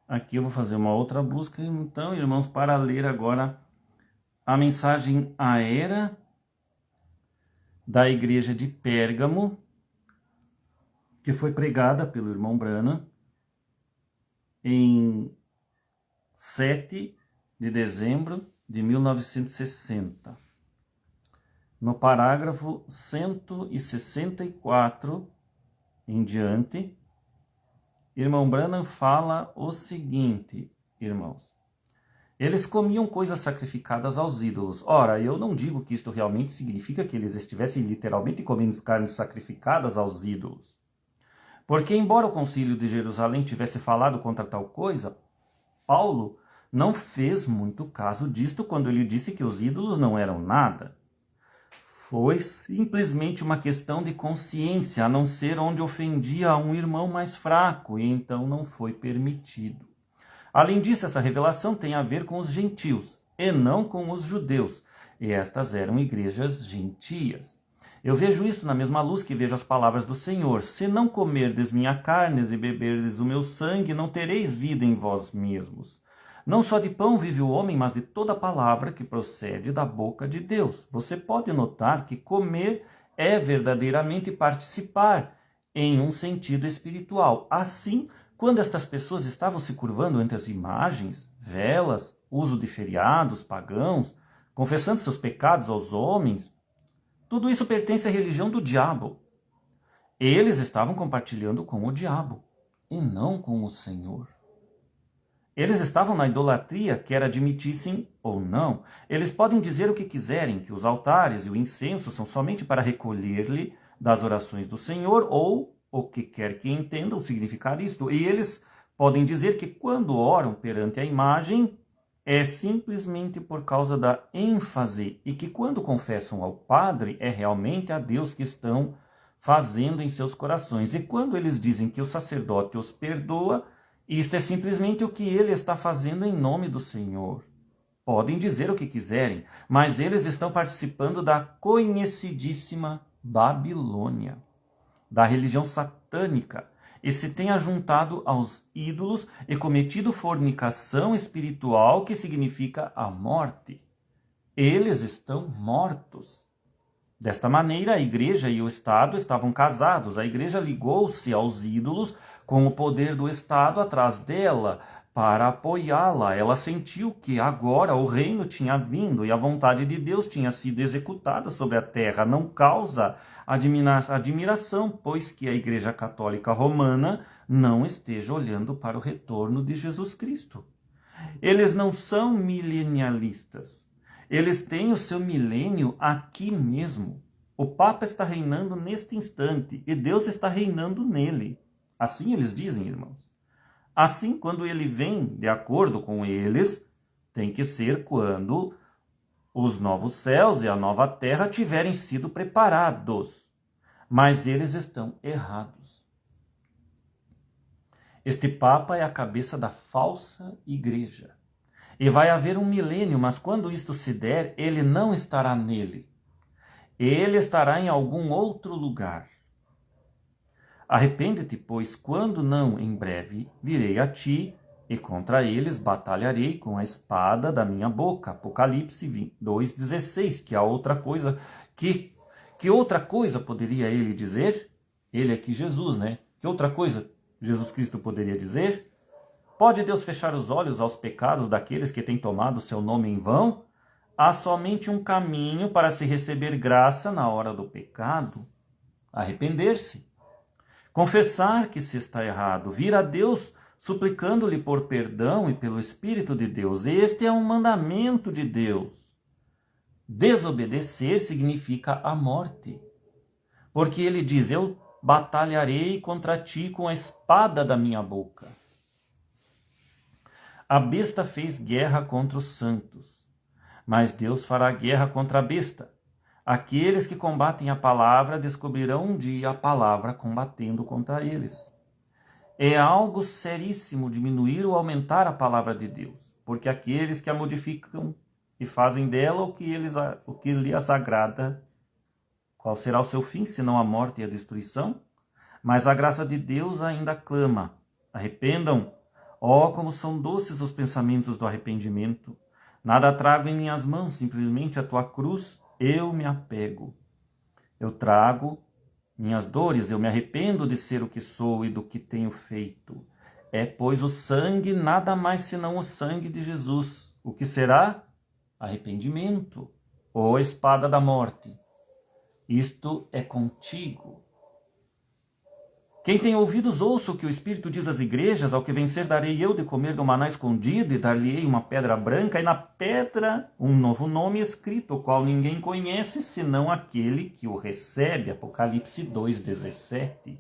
Aqui eu vou fazer uma outra busca, então, irmãos, para ler agora a mensagem à era da igreja de Pérgamo, que foi pregada pelo irmão Branham em 7 de dezembro de 1960. No parágrafo 164 em diante, irmão Branham fala o seguinte, irmãos. Eles comiam coisas sacrificadas aos ídolos. Ora, eu não digo que isto realmente significa que eles estivessem literalmente comendo carnes sacrificadas aos ídolos. Porque, embora o concílio de Jerusalém tivesse falado contra tal coisa, Paulo não fez muito caso disto quando ele disse que os ídolos não eram nada. Foi simplesmente uma questão de consciência, a não ser onde ofendia a um irmão mais fraco, e então não foi permitido. Além disso, essa revelação tem a ver com os gentios, e não com os judeus, e estas eram igrejas gentias. Eu vejo isso na mesma luz que vejo as palavras do Senhor. Se não comerdes minha carne e beberdes o meu sangue, não tereis vida em vós mesmos. Não só de pão vive o homem, mas de toda palavra que procede da boca de Deus. Você pode notar que comer é verdadeiramente participar em um sentido espiritual. Assim, quando estas pessoas estavam se curvando entre as imagens, velas, uso de feriados pagãos, confessando seus pecados aos homens, tudo isso pertence à religião do diabo. Eles estavam compartilhando com o diabo e não com o Senhor. Eles estavam na idolatria, quer admitissem ou não. Eles podem dizer o que quiserem, que os altares e o incenso são somente para recolher-lhe das orações do Senhor, ou o que quer que entendam significar isto. E eles podem dizer que quando oram perante a imagem, é simplesmente por causa da ênfase, e que quando confessam ao Padre, é realmente a Deus que estão fazendo em seus corações. E quando eles dizem que o sacerdote os perdoa, isto é simplesmente o que ele está fazendo em nome do Senhor. Podem dizer o que quiserem, mas eles estão participando da conhecidíssima Babilônia, da religião satânica, e se têm ajuntado aos ídolos e cometido fornicação espiritual, que significa a morte. Eles estão mortos. Desta maneira, a igreja e o Estado estavam casados. A igreja ligou-se aos ídolos com o poder do Estado atrás dela para apoiá-la. Ela sentiu que agora o reino tinha vindo e a vontade de Deus tinha sido executada sobre a terra. Não causa admiração, pois que a Igreja Católica Romana não esteja olhando para o retorno de Jesus Cristo. Eles não são milenialistas. Eles têm o seu milênio aqui mesmo. O Papa está reinando neste instante e Deus está reinando nele. Assim eles dizem, irmãos. Assim, quando ele vem, de acordo com eles, tem que ser quando os novos céus e a nova terra tiverem sido preparados. Mas eles estão errados. Este Papa é a cabeça da falsa igreja. E vai haver um milênio, mas quando isto se der, ele não estará nele. Ele estará em algum outro lugar. Arrepende-te, pois quando não, em breve, virei a ti, e contra eles batalharei com a espada da minha boca. Apocalipse 2,16, que a outra coisa, que outra coisa poderia ele dizer? Ele aqui, Jesus, né? Que outra coisa Jesus Cristo poderia dizer? Pode Deus fechar os olhos aos pecados daqueles que têm tomado seu nome em vão? Há somente um caminho para se receber graça na hora do pecado: arrepender-se. Confessar que se está errado, vir a Deus suplicando-lhe por perdão e pelo Espírito de Deus. Este é um mandamento de Deus. Desobedecer significa a morte. Porque ele diz: eu batalharei contra ti com a espada da minha boca. A besta fez guerra contra os santos, mas Deus fará guerra contra a besta. Aqueles que combatem a palavra descobrirão um dia a palavra combatendo contra eles. É algo seríssimo diminuir ou aumentar a palavra de Deus, porque aqueles que a modificam e fazem dela o que lhes agrada, qual será o seu fim, senão a morte e a destruição? Mas a graça de Deus ainda clama: arrependam. Oh, como são doces os pensamentos do arrependimento! Nada trago em minhas mãos, simplesmente a tua cruz eu me apego. Eu trago minhas dores, eu me arrependo de ser o que sou e do que tenho feito. É, pois, o sangue nada mais senão o sangue de Jesus. O que será? Arrependimento, ou a espada da morte. Isto é contigo. Quem tem ouvidos, ouça o que o Espírito diz às igrejas: ao que vencer darei eu de comer do maná escondido, e dar-lhe-ei uma pedra branca, e na pedra um novo nome escrito, o qual ninguém conhece, senão aquele que o recebe. Apocalipse 2,17.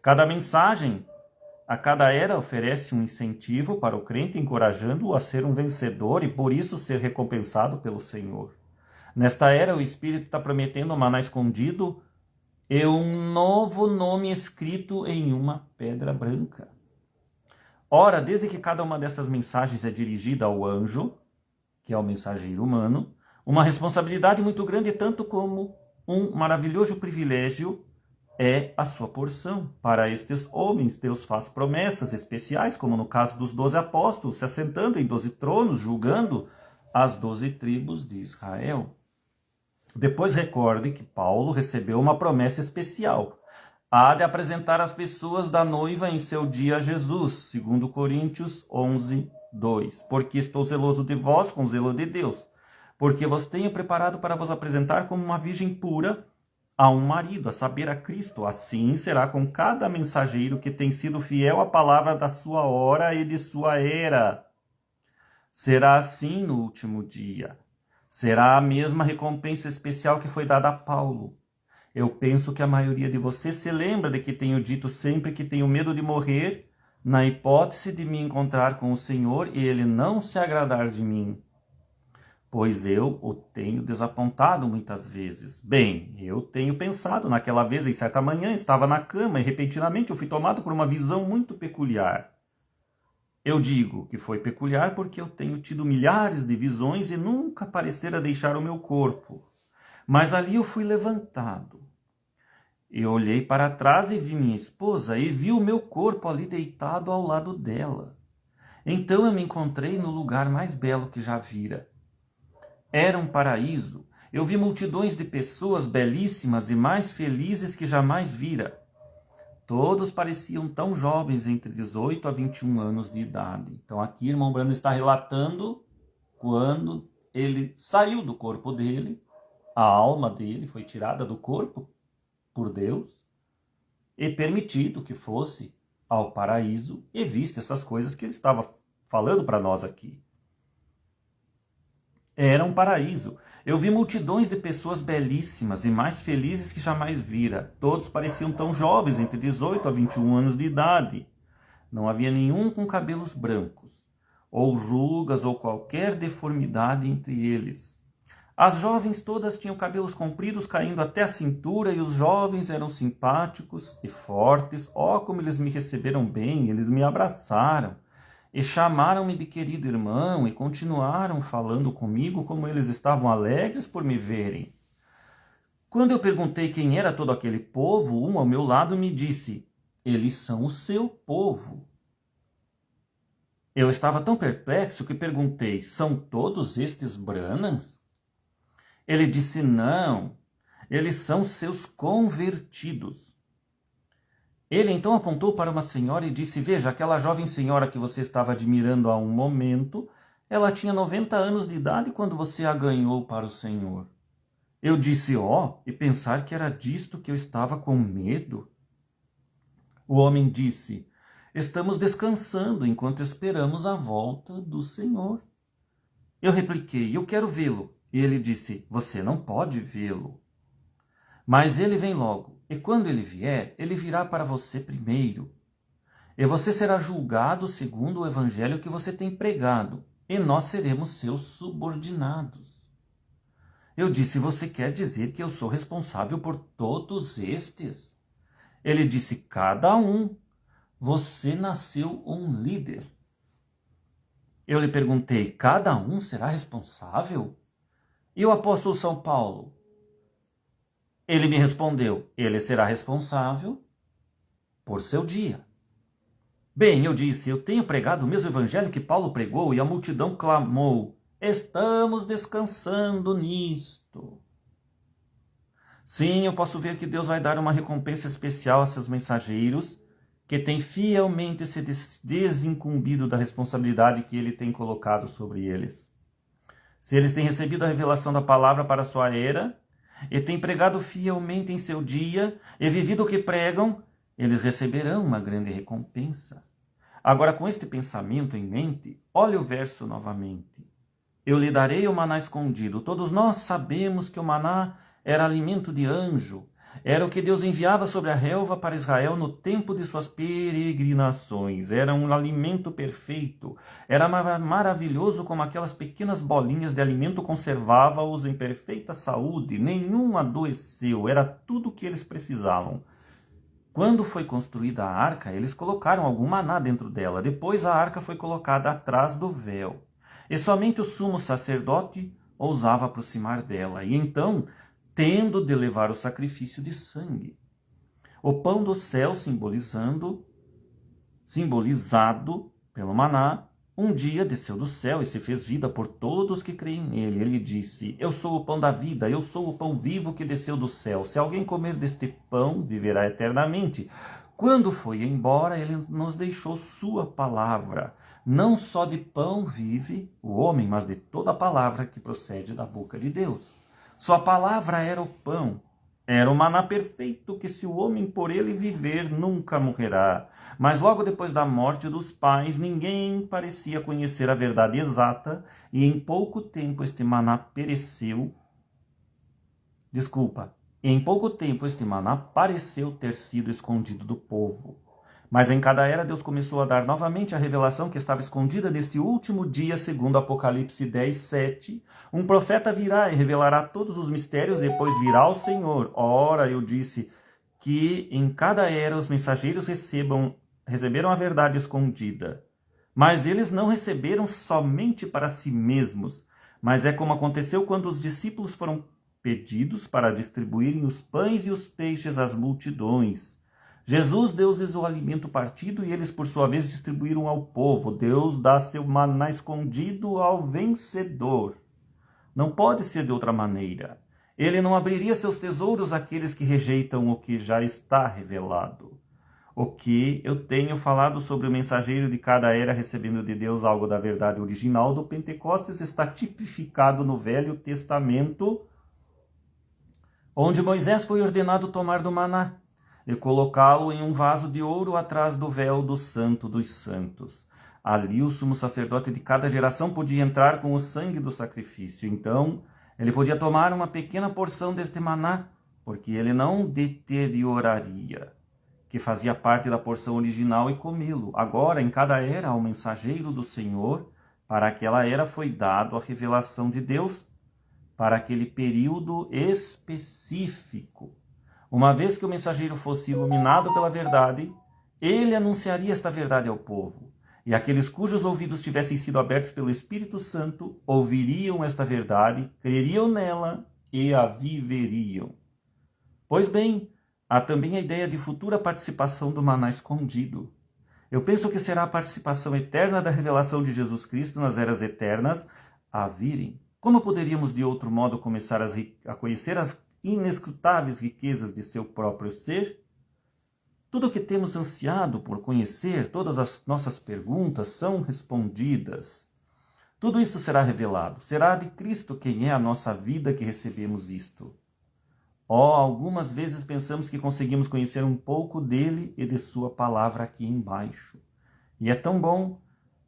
Cada mensagem, a cada era, oferece um incentivo para o crente, encorajando-o a ser um vencedor e por isso ser recompensado pelo Senhor. Nesta era, o Espírito está prometendo o maná escondido e um novo nome escrito em uma pedra branca. Ora, desde que cada uma destas mensagens é dirigida ao anjo, que é o mensageiro humano, uma responsabilidade muito grande, tanto como um maravilhoso privilégio, é a sua porção. Para estes homens, Deus faz promessas especiais, como no caso dos 12 apóstolos, se assentando em 12 tronos, julgando as 12 tribos de Israel. Depois recorde que Paulo recebeu uma promessa especial. Há de apresentar as pessoas da noiva em seu dia a Jesus, 2 Coríntios 11, 2. Porque estou zeloso de vós com zelo de Deus, porque vos tenho preparado para vos apresentar como uma virgem pura, a um marido, a saber, a Cristo. Assim será com cada mensageiro que tem sido fiel à palavra da sua hora e de sua era. Será assim no último dia. Será a mesma recompensa especial que foi dada a Paulo. Eu penso que a maioria de vocês se lembra de que tenho dito sempre que tenho medo de morrer, na hipótese de me encontrar com o Senhor e ele não se agradar de mim. Pois eu o tenho desapontado muitas vezes. Bem, eu tenho pensado naquela vez, em certa manhã, estava na cama e repentinamente eu fui tomado por uma visão muito peculiar. Eu digo que foi peculiar porque eu tenho tido milhares de visões e nunca parecera deixar o meu corpo. Mas ali eu fui levantado. Eu olhei para trás e vi minha esposa e vi o meu corpo ali deitado ao lado dela. Então eu me encontrei no lugar mais belo que já vira. Era um paraíso. Eu vi multidões de pessoas belíssimas e mais felizes que jamais vira. Todos pareciam tão jovens, entre 18 a 21 anos de idade. Então aqui, irmão Branham está relatando quando ele saiu do corpo dele, a alma dele foi tirada do corpo por Deus e permitido que fosse ao paraíso e visse essas coisas que ele estava falando para nós aqui. Era um paraíso. Eu vi multidões de pessoas belíssimas e mais felizes que jamais vira. Todos pareciam tão jovens, entre 18 a 21 anos de idade. Não havia nenhum com cabelos brancos, ou rugas, ou qualquer deformidade entre eles. As jovens todas tinham cabelos compridos caindo até a cintura e os jovens eram simpáticos e fortes. Oh, como eles me receberam bem, eles me abraçaram. E chamaram-me de querido irmão e continuaram falando comigo como eles estavam alegres por me verem. Quando eu perguntei quem era todo aquele povo, um ao meu lado me disse, eles são o seu povo. Eu estava tão perplexo que perguntei, são todos estes Branhams? Ele disse, não, eles são seus convertidos. Ele então apontou para uma senhora e disse, veja, aquela jovem senhora que você estava admirando há um momento, ela tinha 90 anos de idade quando você a ganhou para o Senhor. Eu disse, e pensar que era disto que eu estava com medo? O homem disse, estamos descansando enquanto esperamos a volta do Senhor. Eu repliquei, eu quero vê-lo. E ele disse, você não pode vê-lo. Mas ele vem logo, e quando ele vier, ele virá para você primeiro. E você será julgado segundo o evangelho que você tem pregado, e nós seremos seus subordinados. Eu disse, você quer dizer que eu sou responsável por todos estes? Ele disse, cada um. Você nasceu um líder. Eu lhe perguntei, cada um será responsável? E o apóstolo São Paulo? Ele me respondeu, ele será responsável por seu dia. Bem, eu disse, eu tenho pregado o mesmo evangelho que Paulo pregou e a multidão clamou, estamos descansando nisto. Sim, eu posso ver que Deus vai dar uma recompensa especial a seus mensageiros que têm fielmente se desincumbido da responsabilidade que ele tem colocado sobre eles. Se eles têm recebido a revelação da palavra para a sua era, e têm pregado fielmente em seu dia, e vivido o que pregam, eles receberão uma grande recompensa. Agora, com este pensamento em mente, olhe o verso novamente. Eu lhe darei o maná escondido. Todos nós sabemos que o maná era alimento de anjo, era o que Deus enviava sobre a relva para Israel no tempo de suas peregrinações. Era um alimento perfeito. Era maravilhoso como aquelas pequenas bolinhas de alimento conservava-os em perfeita saúde. Nenhum adoeceu. Era tudo o que eles precisavam. Quando foi construída a arca, eles colocaram algum maná dentro dela. Depois a arca foi colocada atrás do véu. E somente o sumo sacerdote ousava aproximar dela. E então, tendo de levar o sacrifício de sangue. O pão do céu simbolizado pelo maná, um dia desceu do céu e se fez vida por todos que creem nele. Ele disse, eu sou o pão da vida, eu sou o pão vivo que desceu do céu. Se alguém comer deste pão, viverá eternamente. Quando foi embora, ele nos deixou sua palavra. Não só de pão vive o homem, mas de toda a palavra que procede da boca de Deus. Sua palavra era o pão. Era o maná perfeito que, se o homem por ele viver, nunca morrerá. Mas logo depois da morte dos pais, ninguém parecia conhecer a verdade exata, e em pouco tempo este maná pereceu. Em pouco tempo este maná pareceu ter sido escondido do povo. Mas em cada era Deus começou a dar novamente a revelação que estava escondida neste último dia, segundo Apocalipse 10, 7. Um profeta virá e revelará todos os mistérios, depois virá o Senhor. Ora, eu disse que em cada era os mensageiros receberam a verdade escondida. Mas eles não receberam somente para si mesmos, mas é como aconteceu quando os discípulos foram pedidos para distribuírem os pães e os peixes às multidões. Jesus deu-lhes o alimento partido e eles, por sua vez, distribuíram ao povo. Deus dá seu maná escondido ao vencedor. Não pode ser de outra maneira. Ele não abriria seus tesouros àqueles que rejeitam o que já está revelado. O que eu tenho falado sobre o mensageiro de cada era recebendo de Deus algo da verdade original do Pentecostes está tipificado no Velho Testamento, onde Moisés foi ordenado tomar do maná e colocá-lo em um vaso de ouro atrás do véu do Santo dos Santos. Ali o sumo sacerdote de cada geração podia entrar com o sangue do sacrifício. Então, ele podia tomar uma pequena porção deste maná, porque ele não deterioraria, que fazia parte da porção original, e comê-lo. Agora, em cada era, ao mensageiro do Senhor, para aquela era foi dado a revelação de Deus, para aquele período específico. Uma vez que o mensageiro fosse iluminado pela verdade, ele anunciaria esta verdade ao povo. E aqueles cujos ouvidos tivessem sido abertos pelo Espírito Santo, ouviriam esta verdade, creriam nela e a viveriam. Pois bem, há também a ideia de futura participação do maná escondido. Eu penso que será a participação eterna da revelação de Jesus Cristo nas eras eternas a virem. Como poderíamos de outro modo começar a conhecer as inescrutáveis riquezas de seu próprio ser? Tudo o que temos ansiado por conhecer, todas as nossas perguntas são respondidas. Tudo isto será revelado. Será de Cristo quem é a nossa vida que recebemos isto. Algumas vezes pensamos que conseguimos conhecer um pouco dele e de sua palavra aqui embaixo. E é tão bom,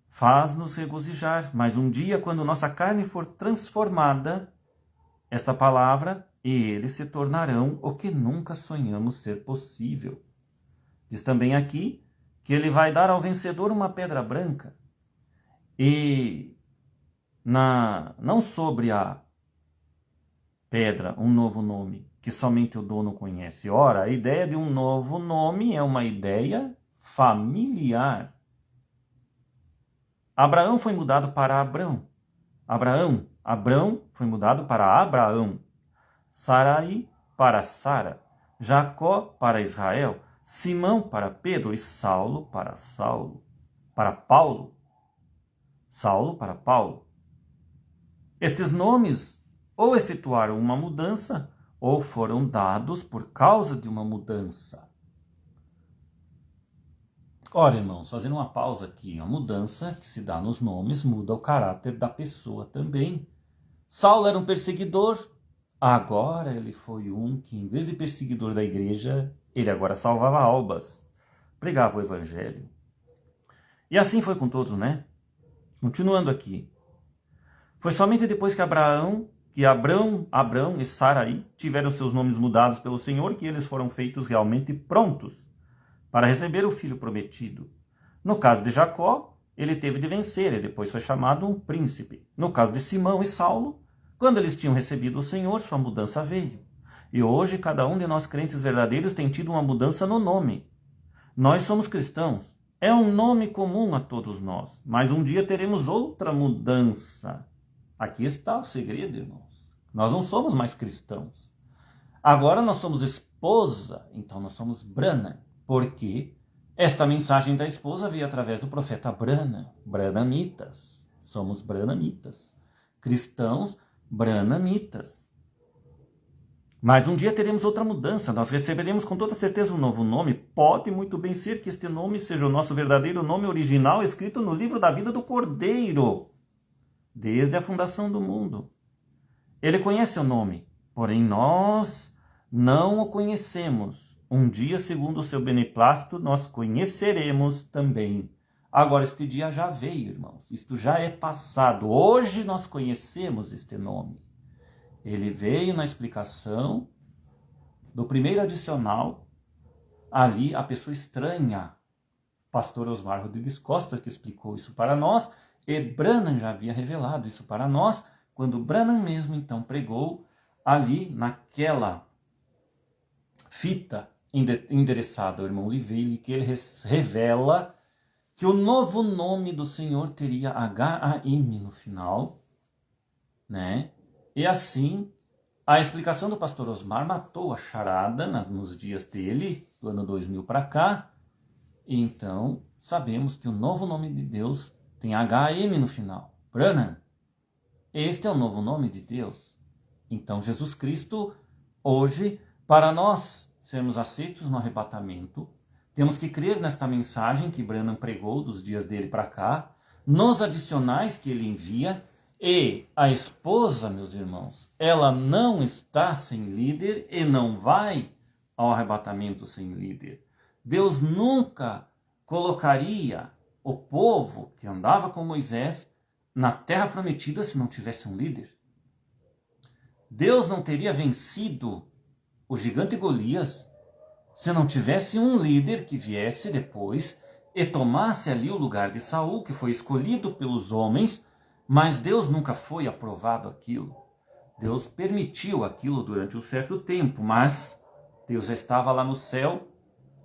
faz-nos regozijar. Mas um dia, quando nossa carne for transformada, esta palavra e eles se tornarão o que nunca sonhamos ser possível. Diz também aqui que ele vai dar ao vencedor uma pedra branca. E não sobre a pedra um novo nome, que somente o dono conhece. Ora, a ideia de um novo nome é uma ideia familiar. Abraão foi mudado para Abrão. Abrão foi mudado para Abraão. Sarai para Sara, Jacó para Israel, Simão para Pedro e Saulo para Paulo. Saulo para Paulo. Estes nomes ou efetuaram uma mudança ou foram dados por causa de uma mudança. Ora, irmãos, fazendo uma pausa aqui, a mudança que se dá nos nomes muda o caráter da pessoa também. Saulo era um perseguidor. Agora ele foi um que, em vez de perseguidor da igreja, ele agora salvava almas, pregava o evangelho. E assim foi com todos, né? Continuando aqui. Foi somente depois que Abrão e Sarai tiveram seus nomes mudados pelo Senhor que eles foram feitos realmente prontos para receber o filho prometido. No caso de Jacó, ele teve de vencer e depois foi chamado um príncipe. No caso de Simão e Saulo, quando eles tinham recebido o Senhor, sua mudança veio. E hoje, cada um de nós crentes verdadeiros tem tido uma mudança no nome. Nós somos cristãos. É um nome comum a todos nós. Mas um dia teremos outra mudança. Aqui está o segredo, irmãos. Nós não somos mais cristãos. Agora nós somos esposa, então nós somos Branham. Porque esta mensagem da esposa veio através do profeta Branham. Branhamitas. Somos branhamitas. Cristãos branhamitas. Mas um dia teremos outra mudança. Nós receberemos com toda certeza um novo nome. Pode muito bem ser que este nome seja o nosso verdadeiro nome original escrito no livro da vida do Cordeiro, desde a fundação do mundo. Ele conhece o nome, porém nós não o conhecemos. Um dia, segundo o seu beneplácito, nós conheceremos também. Agora, este dia já veio, irmãos. Isto já é passado. Hoje nós conhecemos este nome. Ele veio na explicação do primeiro adicional. Ali, a pessoa estranha, pastor Osmar Rodrigues Costa, que explicou isso para nós, e Branham já havia revelado isso para nós, quando Branham mesmo, então, pregou ali naquela fita endereçada ao irmão Liville, que ele revela que o novo nome do Senhor teria H-A-M no final, né? E assim, a explicação do pastor Osmar matou a charada nos dias dele, do ano 2000 para cá. E então, sabemos que o novo nome de Deus tem H-A-M no final. Branham. Este é o novo nome de Deus. Então, Jesus Cristo, hoje, para nós sermos aceitos no arrebatamento, temos que crer nesta mensagem que Branham pregou dos dias dele para cá, nos adicionais que ele envia, e a esposa, meus irmãos, ela não está sem líder e não vai ao arrebatamento sem líder. Deus nunca colocaria o povo que andava com Moisés na terra prometida se não tivesse um líder. Deus não teria vencido o gigante Golias se não tivesse um líder que viesse depois e tomasse ali o lugar de Saul, que foi escolhido pelos homens, mas Deus nunca foi aprovado aquilo. Deus permitiu aquilo durante um certo tempo, mas Deus já estava lá no céu,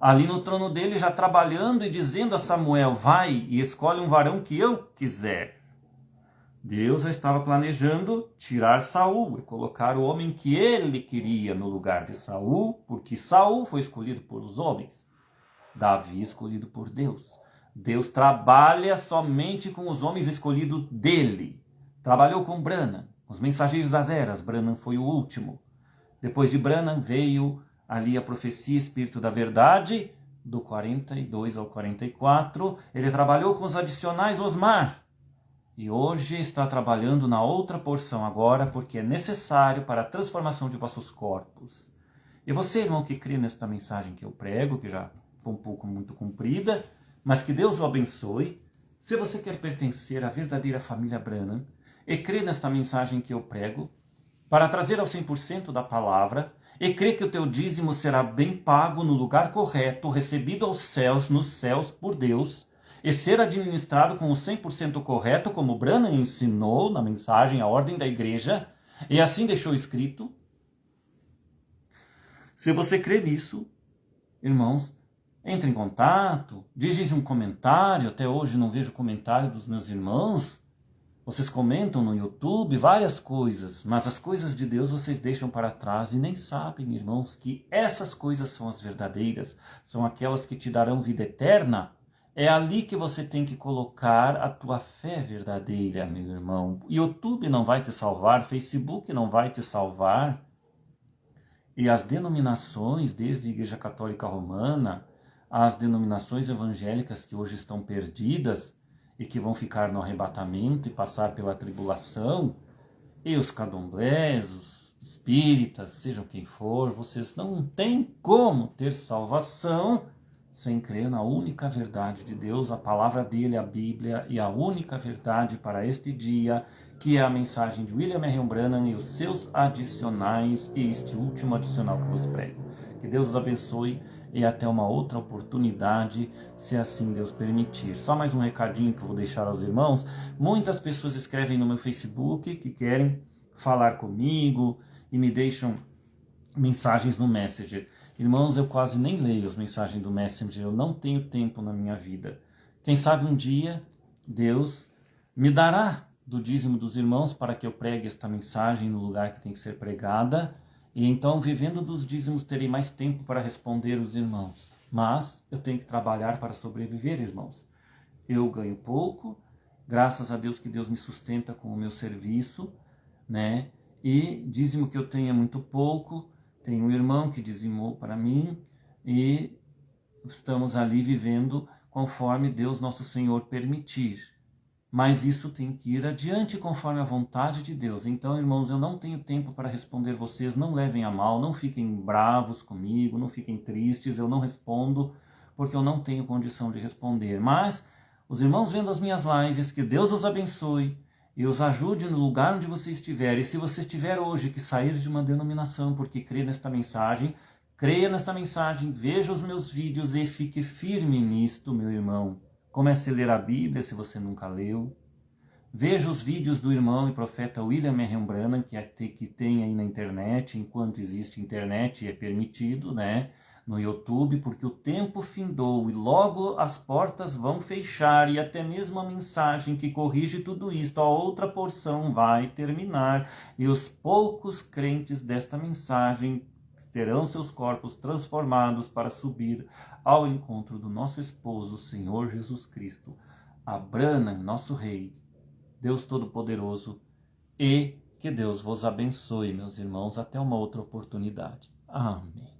ali no trono dele, já trabalhando e dizendo a Samuel, vai e escolhe um varão que eu quiser. Deus já estava planejando tirar Saul e colocar o homem que ele queria no lugar de Saul, porque Saul foi escolhido por os homens, Davi escolhido por Deus. Deus trabalha somente com os homens escolhidos dele. Trabalhou com Branham, os mensageiros das eras. Branham foi o último. Depois de Branham veio ali a profecia Espírito da Verdade, do 42 ao 44. Ele trabalhou com os adicionais Osmar. E hoje está trabalhando na outra porção agora, porque é necessário para a transformação de vossos corpos. E você, irmão, que crê nesta mensagem que eu prego, que já foi um pouco muito comprida, mas que Deus o abençoe. Se você quer pertencer à verdadeira família Branham e crê nesta mensagem que eu prego, para trazer ao 100% da palavra, e crê que o teu dízimo será bem pago no lugar correto, recebido aos céus, nos céus, por Deus, e ser administrado com o 100% correto, como Branham ensinou na mensagem A Ordem da Igreja, e assim deixou escrito. Se você crê nisso, irmãos, entre em contato, diz um comentário. Até hoje não vejo comentário dos meus irmãos. Vocês comentam no YouTube várias coisas, mas as coisas de Deus vocês deixam para trás e nem sabem, irmãos, que essas coisas são as verdadeiras, são aquelas que te darão vida eterna. É ali que você tem que colocar a tua fé verdadeira, meu irmão. YouTube não vai te salvar, Facebook não vai te salvar. E as denominações, desde a Igreja Católica Romana, as denominações evangélicas que hoje estão perdidas e que vão ficar no arrebatamento e passar pela tribulação, e os candomblés, os espíritas, sejam quem for, vocês não têm como ter salvação sem crer na única verdade de Deus, a palavra dele, a Bíblia, e a única verdade para este dia, que é a mensagem de William R. Branham e os seus adicionais, e este último adicional que vos prego. Que Deus os abençoe e até uma outra oportunidade, se assim Deus permitir. Só mais um recadinho que eu vou deixar aos irmãos. Muitas pessoas escrevem no meu Facebook que querem falar comigo e me deixam mensagens no Messenger. Irmãos, eu quase nem leio as mensagens do Messenger, eu não tenho tempo na minha vida. Quem sabe um dia Deus me dará do dízimo dos irmãos para que eu pregue esta mensagem no lugar que tem que ser pregada, e então, vivendo dos dízimos, terei mais tempo para responder os irmãos. Mas eu tenho que trabalhar para sobreviver, irmãos. Eu ganho pouco, graças a Deus que Deus me sustenta com o meu serviço, né? E dízimo que eu tenho é muito pouco. Tenho um irmão que dizimou para mim e estamos ali vivendo conforme Deus nosso Senhor permitir. mas isso tem que ir adiante conforme a vontade de Deus. Então, irmãos, eu não tenho tempo para responder vocês, não levem a mal, não fiquem bravos comigo, não fiquem tristes, eu não respondo porque eu não tenho condição de responder. Mas os irmãos vendo as minhas lives, que Deus os abençoe e os ajude no lugar onde você estiver. E se você tiver hoje que sair de uma denominação porque crê nesta mensagem, creia nesta mensagem, veja os meus vídeos e fique firme nisto, meu irmão. Comece a ler a Bíblia se você nunca leu. Veja os vídeos do irmão e profeta William Marion Branham, que tem aí na internet, enquanto existe internet é permitido, né? No YouTube, porque o tempo findou e logo as portas vão fechar e até mesmo a mensagem que corrige tudo isto, a outra porção vai terminar e os poucos crentes desta mensagem terão seus corpos transformados para subir ao encontro do nosso esposo, Senhor Jesus Cristo. Abraham, nosso Rei, Deus Todo-Poderoso, e que Deus vos abençoe, meus irmãos, até uma outra oportunidade. Amém.